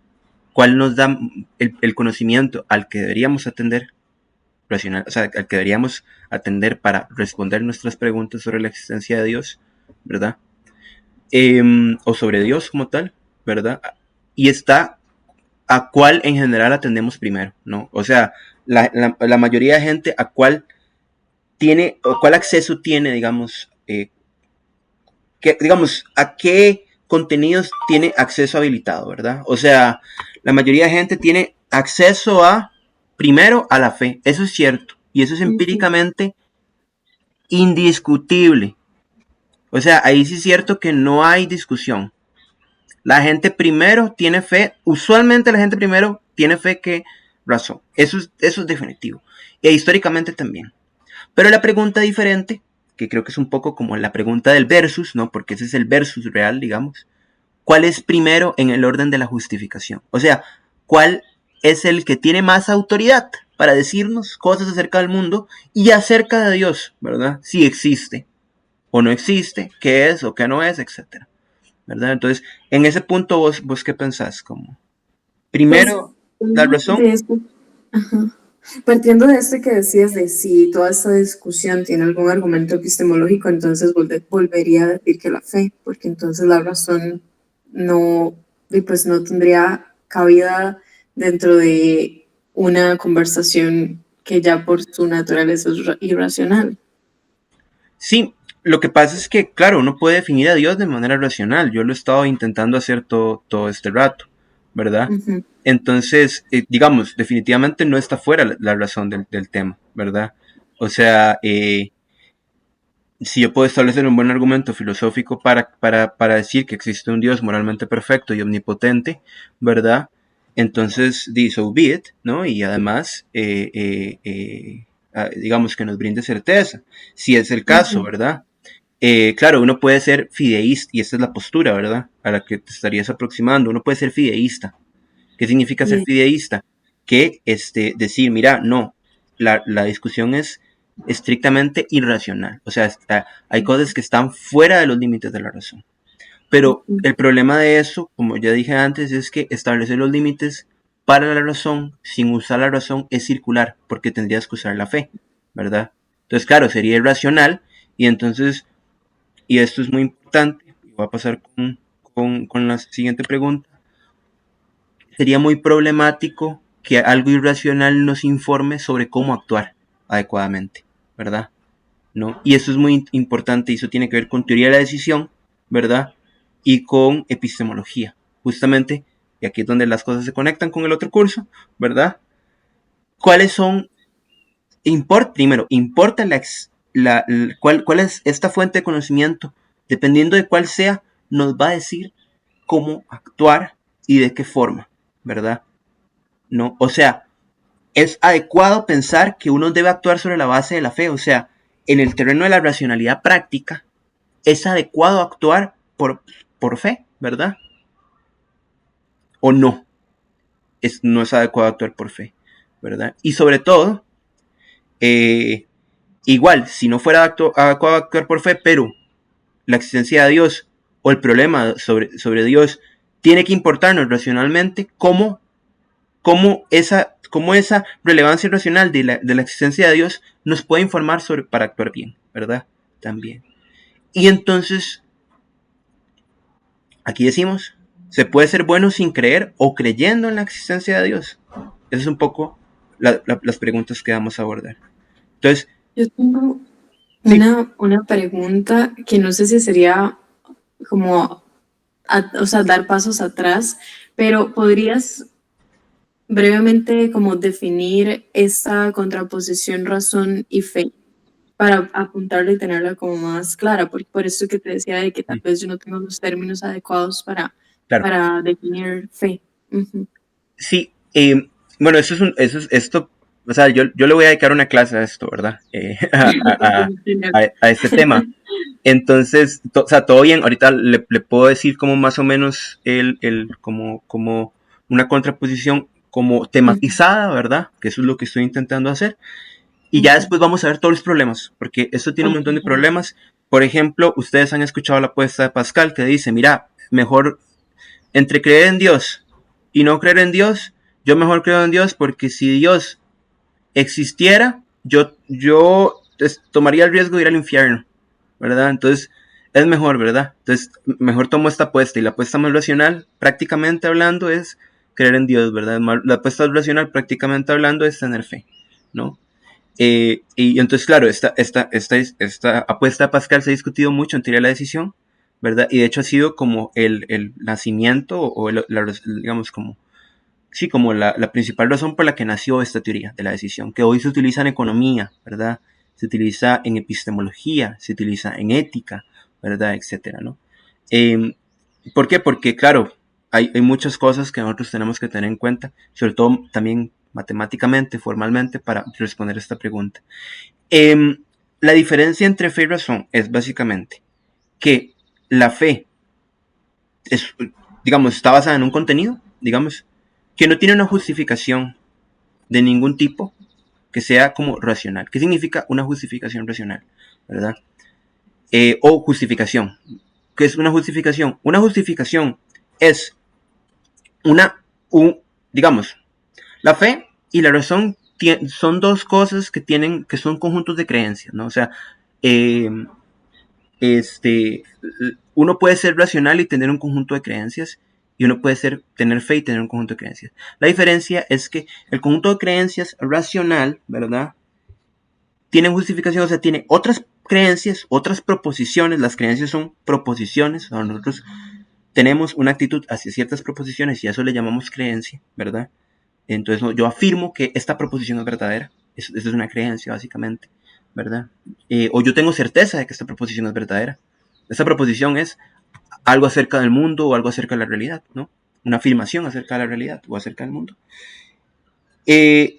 ¿cuál nos da el conocimiento al que deberíamos atender? Racional, o sea, al que deberíamos atender para responder nuestras preguntas sobre la existencia de Dios, ¿verdad? O sobre Dios como tal, ¿verdad? Y está a cuál en general atendemos primero, ¿no? O sea, la mayoría de gente a cuál tiene, o cuál acceso tiene, digamos, digamos, a qué contenidos tiene acceso habilitado, ¿verdad? O sea, la mayoría de gente tiene acceso primero, a la fe, eso es cierto, y eso es empíricamente indiscutible. O sea, ahí sí es cierto que no hay discusión. La gente primero tiene fe, usualmente la gente primero tiene fe que razón. Eso es definitivo. E históricamente también. Pero la pregunta diferente, que creo que es un poco como la pregunta del versus, ¿no? Porque ese es el versus real, digamos. ¿Cuál es primero en el orden de la justificación? O sea, ¿cuál es el que tiene más autoridad para decirnos cosas acerca del mundo y acerca de Dios, ¿verdad? Si existe o no existe, qué es o qué no es, etcétera, ¿verdad? Entonces, en ese punto vos qué pensás, como primero Pues, la razón. de eso, ajá. Partiendo de esto que decías de si toda esta discusión tiene algún argumento epistemológico, entonces volvería a decir que la fe, porque entonces la razón no, pues no tendría cabida dentro de una conversación que ya por su naturaleza es irracional. Sí, lo que pasa es que, claro, uno puede definir a Dios de manera racional. Yo lo he estado intentando hacer todo este rato, ¿verdad? Ujú. Entonces, digamos, definitivamente no está fuera la razón del tema, ¿verdad? O sea, si yo puedo establecer un buen argumento filosófico para decir que existe un Dios moralmente perfecto y omnipotente, ¿verdad? Entonces, so be it, ¿no? Y además, digamos que nos brinde certeza, si es el caso, Ujú. ¿verdad? Claro, uno puede ser fideísta, y esta es la postura, ¿verdad? A la que te estarías aproximando. Uno puede ser fideísta. ¿Qué significa ser Bien. fideísta? Que decir, mira, no, la discusión es estrictamente irracional. O sea, hay cosas que están fuera de los límites de la razón. Pero Ujú. el problema de eso, como ya dije antes, es que establecer los límites para la razón sin usar la razón es circular, porque tendrías que usar la fe, ¿verdad? Entonces, claro, sería irracional y entonces, y esto es muy importante, voy a pasar con la siguiente pregunta, sería muy problemático que algo irracional nos informe sobre cómo actuar adecuadamente, ¿verdad? ¿No? Y eso es muy importante y eso tiene que ver con teoría de la decisión, ¿verdad? Y con epistemología, justamente, y aquí es donde las cosas se conectan con el otro curso, ¿verdad? ¿Cuáles son, primero, importa cuál es esta fuente de conocimiento? Dependiendo de cuál sea, nos va a decir cómo actuar y de qué forma, ¿verdad? ¿No? O sea, es adecuado pensar que uno debe actuar sobre la base de la fe, o sea, en el terreno de la racionalidad práctica, es adecuado actuar por fe, ¿verdad? O no, no es adecuado actuar por fe, ¿verdad? Y sobre todo, igual, si no fuera adecuado actuar por fe, pero la existencia de Dios o el problema sobre Dios tiene que importarnos racionalmente, ¿cómo esa relevancia racional de la existencia de Dios nos puede informar para actuar bien, ¿verdad? También. Y entonces, aquí decimos, se puede ser bueno sin creer o creyendo en la existencia de Dios. Esas es un poco las preguntas que vamos a abordar. Entonces, Yo tengo sí, una pregunta que no sé si sería como, o sea, dar pasos atrás, pero ¿podrías brevemente como definir esta contraposición razón y fe para apuntarla y tenerla como más clara? Porque por eso que te decía de que tal vez yo no tengo los términos adecuados claro. para definir fe. Ujú. Sí, bueno, esto, o sea, yo le voy a dedicar una clase a esto, ¿verdad? A este tema. Entonces, o sea, todo bien, ahorita le puedo decir como más o menos como una contraposición como tematizada, ¿verdad? Que eso es lo que estoy intentando hacer. Y ya después vamos a ver todos los problemas, porque esto tiene un montón de problemas. Por ejemplo, ustedes han escuchado la apuesta de Pascal que dice, mira, mejor entre creer en Dios y no creer en Dios, yo mejor creo en Dios porque si Dios existiera, yo tomaría el riesgo de ir al infierno, ¿verdad? Entonces, es mejor, ¿verdad? Entonces, mejor tomo esta apuesta. Y la apuesta más racional, prácticamente hablando, es creer en Dios, ¿verdad? La apuesta racional, prácticamente hablando, es tener fe, ¿no? Y entonces, claro, esta apuesta de Pascal se ha discutido mucho en teoría de la decisión, ¿verdad? Y de hecho ha sido como el nacimiento o digamos como, sí, como la principal razón por la que nació esta teoría de la decisión, que hoy se utiliza en economía, ¿verdad? Se utiliza en epistemología, se utiliza en ética, ¿verdad? Etcétera, ¿no? ¿Por qué? Porque, claro, hay muchas cosas que nosotros tenemos que tener en cuenta, sobre todo también matemáticamente, formalmente, para responder esta pregunta. La diferencia entre fe y razón es básicamente que la fe es, digamos, está basada en un contenido, digamos, que no tiene una justificación de ningún tipo que sea como racional. ¿Qué significa una justificación racional? ¿Verdad? O justificación. ¿Qué es una justificación? Una justificación es digamos, la fe y la razón son dos cosas que son conjuntos de creencias, ¿no? O sea, eh, uno puede ser racional y tener un conjunto de creencias, y uno puede tener fe y tener un conjunto de creencias. La diferencia es que el conjunto de creencias racional, ¿verdad?, tiene justificación, o sea, tiene otras creencias, otras proposiciones. Las creencias son proposiciones, o nosotros tenemos una actitud hacia ciertas proposiciones y a eso le llamamos creencia, ¿verdad? Entonces yo afirmo que esta proposición es verdadera. Eso es una creencia, básicamente, ¿verdad? O yo tengo certeza de que esta proposición es verdadera. Esta proposición es algo acerca del mundo o algo acerca de la realidad, ¿no? Una afirmación acerca de la realidad o acerca del mundo. Y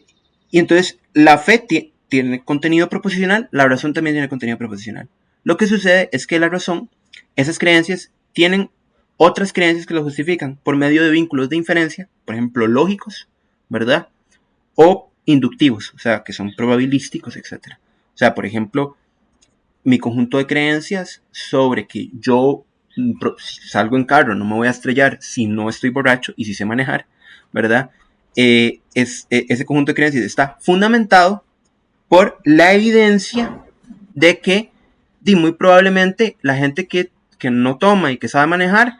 entonces la fe tiene contenido proposicional, la razón también tiene contenido proposicional. Lo que sucede es que la razón, esas creencias tienen otras creencias que lo justifican por medio de vínculos de inferencia, por ejemplo, lógicos, ¿verdad? O inductivos, o sea, que son probabilísticos, etc. O sea, por ejemplo, mi conjunto de creencias sobre que yo salgo en carro, no me voy a estrellar si no estoy borracho y si sé manejar, ¿verdad? Ese conjunto de creencias está fundamentado por la evidencia de que muy probablemente la gente que no toma y que sabe manejar,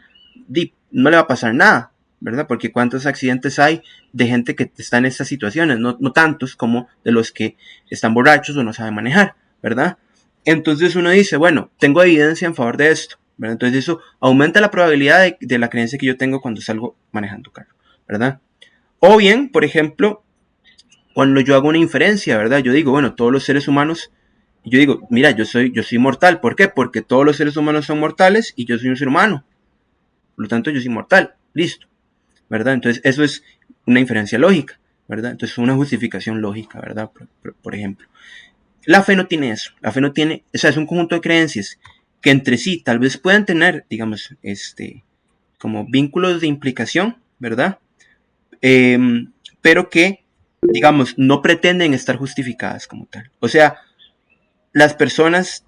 no le va a pasar nada, ¿verdad? Porque cuántos accidentes hay de gente que está en estas situaciones, no tantos como de los que están borrachos o no saben manejar, ¿verdad? Entonces uno dice, bueno, tengo evidencia en favor de esto, ¿verdad? Entonces eso aumenta la probabilidad de la creencia que yo tengo cuando salgo manejando carro, ¿verdad? O bien, por ejemplo, cuando yo hago una inferencia, ¿verdad? Yo digo, bueno, todos los seres humanos, yo digo, mira, yo soy mortal. ¿Por qué? Porque todos los seres humanos son mortales y yo soy un ser humano. Por lo tanto, yo soy mortal. Listo. ¿Verdad? Entonces, eso es una inferencia lógica, ¿verdad? Entonces, una justificación lógica, ¿verdad? Por ejemplo. La fe no tiene eso. La fe no tiene, o sea, es un conjunto de creencias que entre sí tal vez puedan tener, digamos, como vínculos de implicación, ¿verdad? Pero que, digamos, no pretenden estar justificadas como tal. O sea, las personas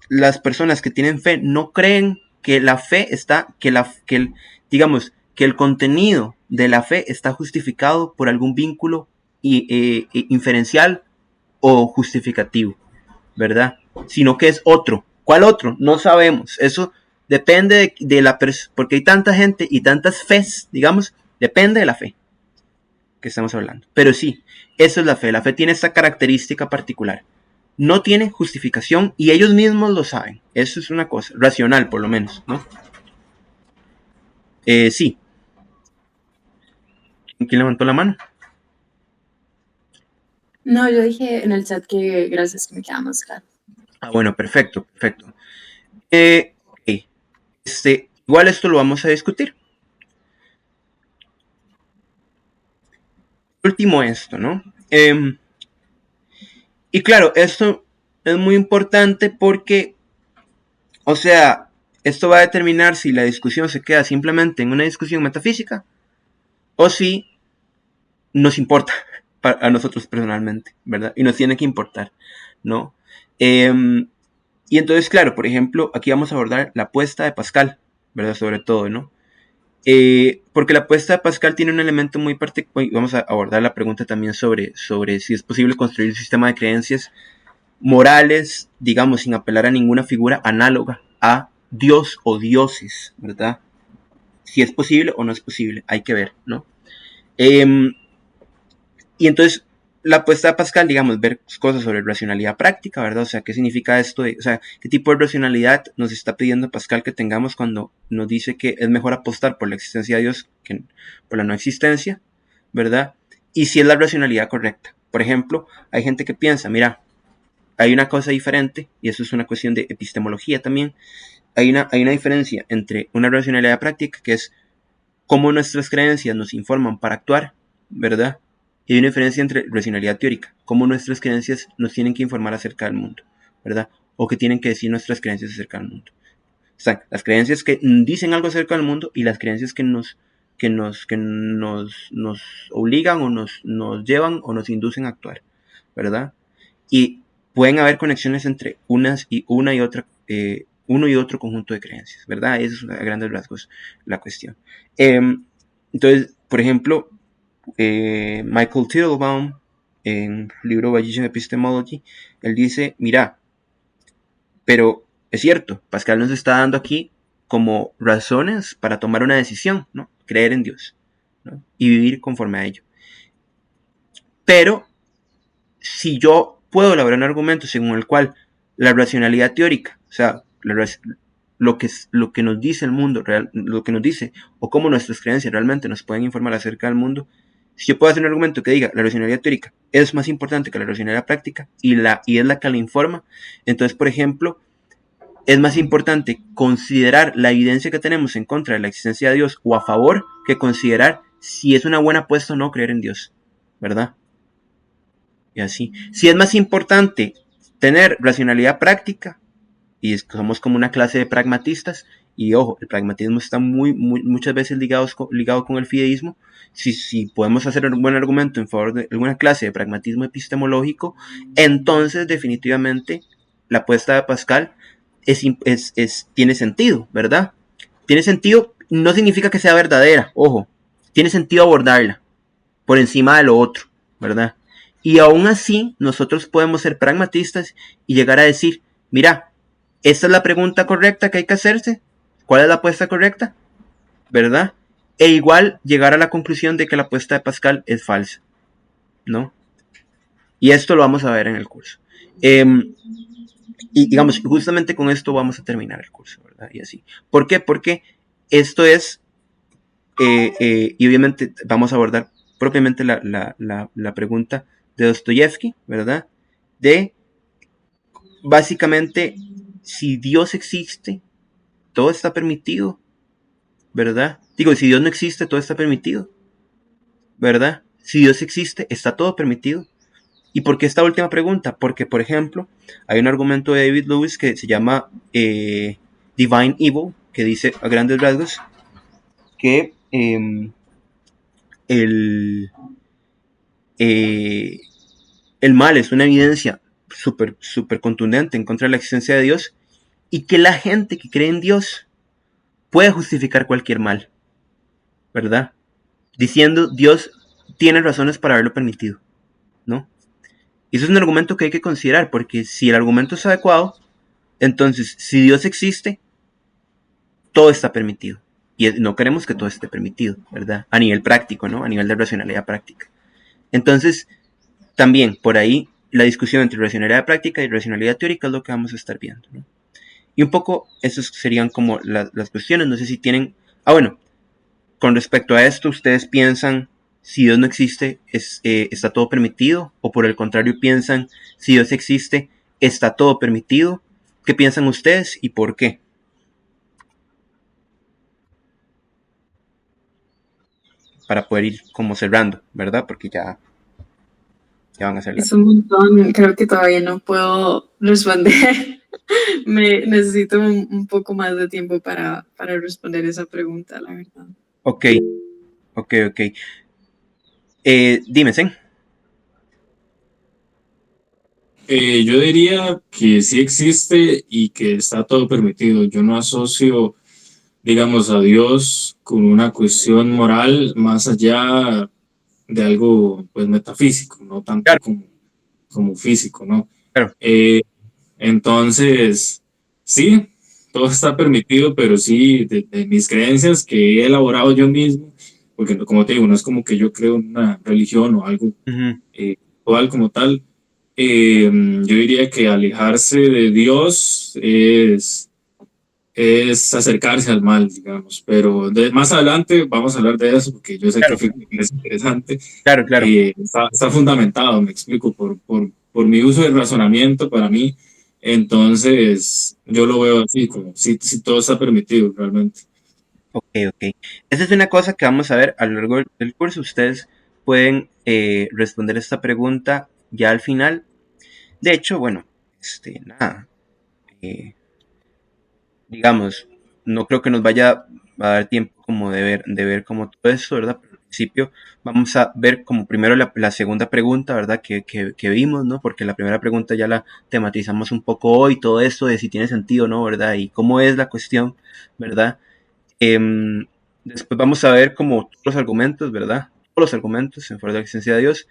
que tienen fe no creen que la fe está, digamos, que el contenido de la fe está justificado por algún vínculo inferencial o justificativo, ¿verdad? Sino que es otro. ¿Cuál otro? No sabemos. Eso depende de la persona, porque hay tanta gente y tantas fes, digamos, depende de la fe que estamos hablando. Pero sí, eso es la fe. La fe tiene esta característica particular. No tiene justificación y ellos mismos lo saben. Eso es una cosa, racional por lo menos, ¿no? Sí. ¿Quién levantó la mano? No, yo dije en el chat que gracias, que me queda más claro. Ah, bueno, perfecto. Okay. Igual esto lo vamos a discutir. Último esto, ¿no? Y claro, esto es muy importante porque, o sea, esto va a determinar si la discusión se queda simplemente en una discusión metafísica o si nos importa a nosotros personalmente, ¿verdad? Y nos tiene que importar, ¿no? Y entonces, claro, por ejemplo, aquí vamos a abordar la apuesta de Pascal, ¿verdad? Sobre todo, ¿no? Porque la apuesta de Pascal tiene un elemento muy particular. Vamos a abordar la pregunta también sobre si es posible construir un sistema de creencias morales, digamos, sin apelar a ninguna figura análoga a Dios o dioses, ¿verdad? Si es posible o no es posible, hay que ver, ¿no? Y entonces, la apuesta de Pascal, digamos, ver cosas sobre racionalidad práctica, ¿verdad? O sea, ¿qué significa esto? O sea, ¿qué tipo de racionalidad nos está pidiendo Pascal que tengamos cuando nos dice que es mejor apostar por la existencia de Dios que por la no existencia, ¿verdad? Y si es la racionalidad correcta. Por ejemplo, hay gente que piensa, mira, hay una cosa diferente, y eso es una cuestión de epistemología también. Hay una diferencia entre una racionalidad práctica, que es cómo nuestras creencias nos informan para actuar, ¿verdad? Y hay una diferencia entre racionalidad teórica, cómo nuestras creencias nos tienen que informar acerca del mundo, ¿verdad? O que tienen que decir nuestras creencias acerca del mundo. O sea, las creencias que dicen algo acerca del mundo y las creencias que nos obligan o nos llevan o nos inducen a actuar, ¿verdad? Y pueden haber conexiones entre uno y otro conjunto de creencias, ¿verdad? Eso es a grandes rasgos la cuestión. Entonces, por ejemplo, Michael Teitelbaum, en el libro Bayesian Epistemology, él dice, mira, pero es cierto, Pascal nos está dando aquí como razones para tomar una decisión, ¿no? Creer en Dios, ¿no? Y vivir conforme a ello. Pero si yo puedo elaborar un argumento según el cual la racionalidad teórica, o sea, lo que nos dice el mundo, lo que nos dice, o cómo nuestras creencias realmente nos pueden informar acerca del mundo, si yo puedo hacer un argumento que diga la racionalidad teórica es más importante que la racionalidad práctica y es la que la informa, entonces, por ejemplo, es más importante considerar la evidencia que tenemos en contra de la existencia de Dios o a favor que considerar si es una buena apuesta o no creer en Dios, ¿verdad? Y así. Si es más importante tener racionalidad práctica, y somos como una clase de pragmatistas, y ojo, el pragmatismo está muchas veces ligado con el fideísmo. Si podemos hacer un buen argumento en favor de alguna clase de pragmatismo epistemológico, entonces definitivamente la apuesta de Pascal tiene sentido, ¿verdad? Tiene sentido, no significa que sea verdadera, ojo, tiene sentido abordarla por encima de lo otro, ¿verdad? Y aún así, nosotros podemos ser pragmatistas y llegar a decir, mira, esta es la pregunta correcta que hay que hacerse, ¿cuál es la apuesta correcta? ¿Verdad? E igual llegar a la conclusión de que la apuesta de Pascal es falsa, ¿no? Y esto lo vamos a ver en el curso. Y digamos, justamente con esto vamos a terminar el curso, ¿verdad? Y así. ¿Por qué? Porque esto es, y obviamente vamos a abordar propiamente la pregunta de Dostoyevsky, ¿verdad? De, básicamente, si Dios existe, todo está permitido, ¿verdad? Digo, si Dios no existe, todo está permitido, ¿verdad? Si Dios existe, está todo permitido. ¿Y por qué esta última pregunta? Porque, por ejemplo, hay un argumento de David Lewis que se llama Divine Evil, que dice a grandes rasgos que el mal es una evidencia súper contundente en contra de la existencia de Dios y que la gente que cree en Dios puede justificar cualquier mal, ¿verdad? Diciendo Dios tiene razones para haberlo permitido, ¿no? Y eso es un argumento que hay que considerar, porque si el argumento es adecuado, entonces si Dios existe, todo está permitido. Y no queremos que todo esté permitido, ¿verdad? A nivel práctico, ¿no? A nivel de racionalidad práctica. Entonces, también por ahí la discusión entre racionalidad práctica y racionalidad teórica es lo que vamos a estar viendo, ¿no? Y un poco esas serían como las cuestiones. No sé si tienen... bueno, con respecto a esto, ¿ustedes piensan si Dios no existe, está todo permitido? ¿O por el contrario piensan si Dios existe, está todo permitido? ¿Qué piensan ustedes y por qué? Para poder ir como cerrando, ¿verdad? Porque ya van a ser Es un montón, creo que todavía no puedo responder. Necesito un poco más de tiempo para responder esa pregunta, la verdad. Ok. Dime, Zen. Yo diría que sí existe y que está todo permitido. Yo no asocio, digamos, a Dios con una cuestión moral más allá de algo pues metafísico, no tanto Claro. como físico, ¿no? Claro. Entonces, sí, todo está permitido, pero sí, de mis creencias que he elaborado yo mismo, porque como te digo, no es como que yo creo en una religión o algo cual como tal. Yo diría que alejarse de Dios es acercarse al mal, digamos, pero más adelante vamos a hablar de eso porque yo sé Claro. que es interesante. Claro. Está fundamentado, me explico, por mi uso del razonamiento para mí. Entonces, yo lo veo así, como si todo está permitido realmente. Ok. Esa es una cosa que vamos a ver a lo largo del curso. Ustedes pueden responder esta pregunta ya al final. De hecho, bueno, nada. Digamos, no creo que nos vaya a dar tiempo como de ver como todo esto, ¿verdad? Pero al principio vamos a ver como primero la segunda pregunta, ¿verdad? Que vimos, ¿no? Porque la primera pregunta ya la tematizamos un poco hoy, todo esto de si tiene sentido, ¿no? ¿Verdad? Y cómo es la cuestión, ¿verdad? Después vamos a ver como todos los argumentos, ¿verdad? Todos los argumentos en favor de la existencia de Dios.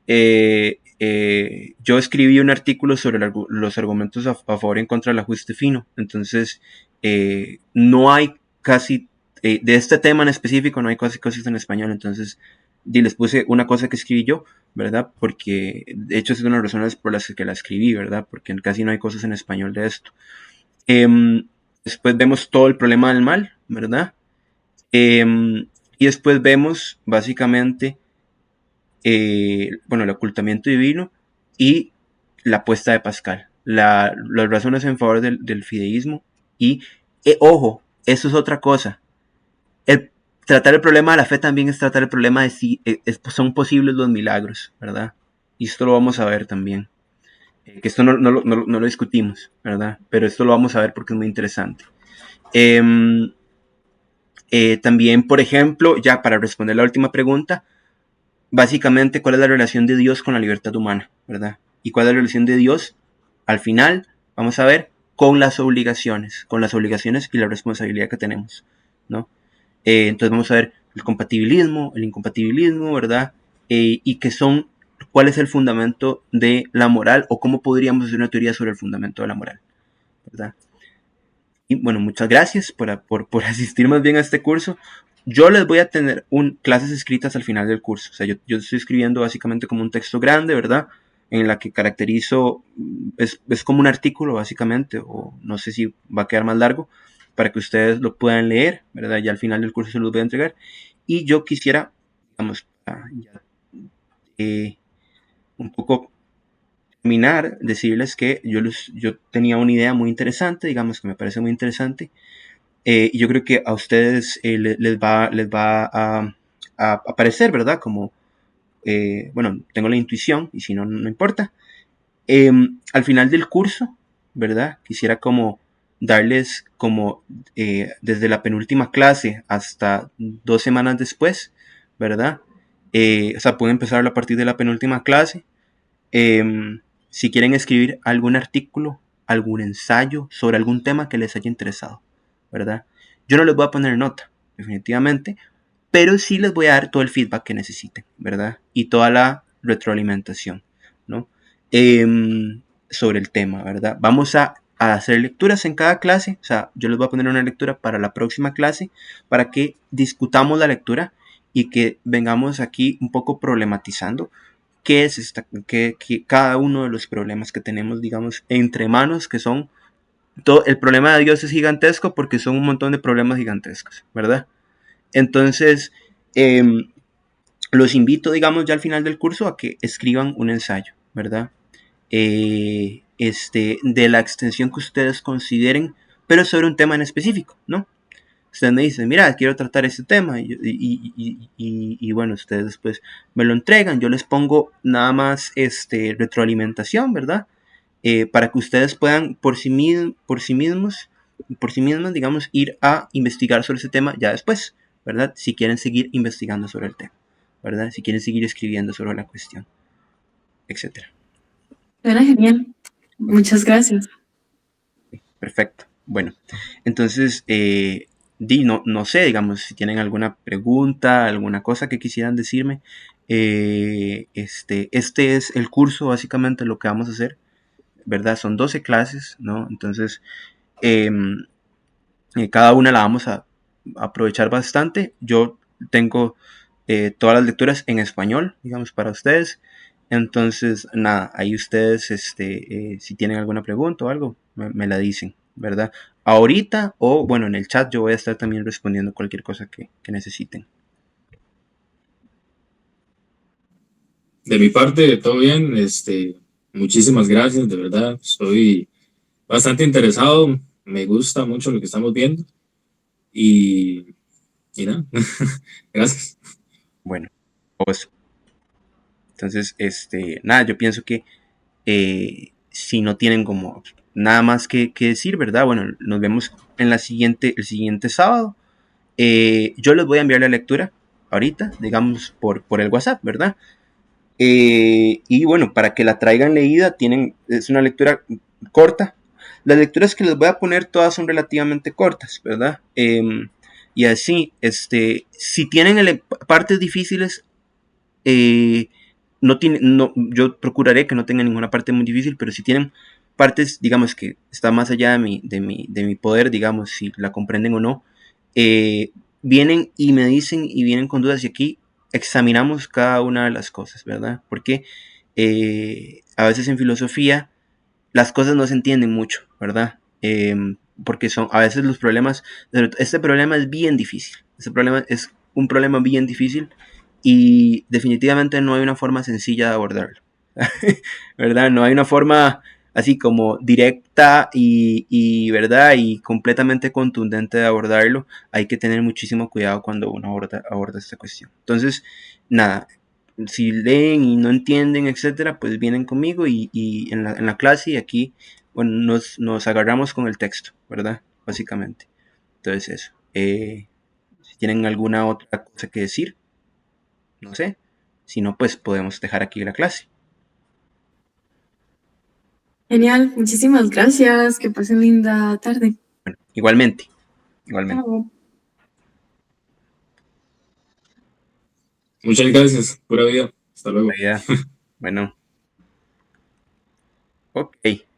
yo escribí un artículo sobre los argumentos a favor y en contra del ajuste fino. Entonces, no hay casi, de este tema en específico, no hay casi cosas en español. Entonces, les puse una cosa que escribí yo, ¿verdad? Porque, de hecho, es una de las razones por las que la escribí, ¿verdad? Porque casi no hay cosas en español de esto. Después vemos todo el problema del mal, ¿verdad? Y después vemos, básicamente, el ocultamiento divino y la apuesta de Pascal, las razones en favor del fideísmo y, ojo, eso es otra cosa, tratar el problema de la fe también es tratar el problema de si son posibles los milagros, ¿verdad? Y esto lo vamos a ver también, que esto no lo discutimos, ¿verdad? Pero esto lo vamos a ver porque es muy interesante. También, por ejemplo, ya para responder la última pregunta, básicamente, ¿cuál es la relación de Dios con la libertad humana? ¿Verdad? ¿Y cuál es la relación de Dios? Al final, vamos a ver, con las obligaciones y la responsabilidad que tenemos, ¿no? Entonces vamos a ver el compatibilismo, el incompatibilismo, ¿verdad? Y cuál es el fundamento de la moral o cómo podríamos hacer una teoría sobre el fundamento de la moral, ¿verdad? Y bueno, muchas gracias por asistir más bien a este curso. Yo les voy a tener clases escritas al final del curso. O sea, yo estoy escribiendo básicamente como un texto grande, ¿verdad? En la que caracterizo, es como un artículo básicamente, o no sé si va a quedar más largo, para que ustedes lo puedan leer, ¿verdad? Ya al final del curso se los voy a entregar. Y yo quisiera, digamos, un poco terminar, decirles que yo tenía una idea muy interesante, digamos que me parece muy interesante, y yo creo que a ustedes les va a parecer, ¿verdad? Como, bueno, tengo la intuición, y si no, no importa. Al final del curso, ¿verdad? Quisiera como darles como desde la penúltima clase hasta 2 semanas después, ¿verdad? O sea, pueden empezar a partir de la penúltima clase. Si quieren escribir algún artículo, algún ensayo sobre algún tema que les haya interesado, ¿verdad? Yo no les voy a poner nota, definitivamente, pero sí les voy a dar todo el feedback que necesiten, ¿verdad? Y toda la retroalimentación, ¿no? Sobre el tema, ¿verdad? Vamos a hacer lecturas en cada clase, o sea, yo les voy a poner una lectura para la próxima clase, para que discutamos la lectura y que vengamos aquí un poco problematizando qué es cada uno de los problemas que tenemos, digamos, entre manos, que son el problema de Dios es gigantesco porque son un montón de problemas gigantescos, ¿verdad? Entonces, los invito, digamos, ya al final del curso a que escriban un ensayo, ¿verdad? De la extensión que ustedes consideren, pero sobre un tema en específico, ¿no? Ustedes me dicen, mira, quiero tratar este tema y bueno, ustedes después me lo entregan, yo les pongo nada más retroalimentación, ¿verdad? Para que ustedes puedan por sí mismas, digamos, ir a investigar sobre ese tema ya después, ¿verdad? Si quieren seguir investigando sobre el tema, ¿verdad? Si quieren seguir escribiendo sobre la cuestión, etcétera. Era genial. Muchas gracias. Perfecto. Bueno, entonces, no sé, digamos, si tienen alguna pregunta, alguna cosa que quisieran decirme. Este es el curso, básicamente lo que vamos a hacer, ¿verdad? Son 12 clases, ¿no? Entonces, cada una la vamos a aprovechar bastante. Yo tengo todas las lecturas en español, digamos, para ustedes. Entonces, nada, ahí ustedes, si tienen alguna pregunta o algo, me la dicen, ¿verdad? Ahorita o, bueno, en el chat yo voy a estar también respondiendo cualquier cosa que necesiten. De mi parte, todo bien. Muchísimas gracias, de verdad. Estoy bastante interesado. Me gusta mucho lo que estamos viendo. Y nada, gracias. Bueno, pues, entonces, nada, yo pienso que si no tienen como nada más que decir, ¿verdad? Bueno, nos vemos en el siguiente sábado. Yo les voy a enviar la lectura ahorita, digamos, por el WhatsApp, ¿verdad? Y bueno, para que la traigan leída, es una lectura corta. Las lecturas que les voy a poner todas son relativamente cortas, ¿verdad? Y así, si tienen partes difíciles, yo procuraré que no tengan ninguna parte muy difícil, pero si tienen partes, digamos, que está más allá de mi poder, digamos, si la comprenden o no, vienen y me dicen y vienen con dudas y aquí examinamos cada una de las cosas, ¿verdad? Porque a veces en filosofía las cosas no se entienden mucho, ¿verdad? Porque son a veces los problemas, este problema es bien difícil, este problema es un problema bien difícil y definitivamente no hay una forma sencilla de abordarlo, ¿verdad? No hay una forma así como directa ¿verdad? Y completamente contundente de abordarlo. Hay que tener muchísimo cuidado cuando uno aborda esta cuestión. Entonces, nada, si leen y no entienden, etcétera, pues vienen conmigo y en la clase y aquí, bueno, nos agarramos con el texto, ¿verdad? Básicamente. Entonces eso. Si tienen alguna otra cosa que decir, no sé. Si no, pues podemos dejar aquí la clase. Genial, muchísimas gracias. Que pasen linda tarde. Bueno, igualmente. Igualmente. Chao. Muchas gracias, pura vida. Hasta luego. Ya. Bueno. Ok.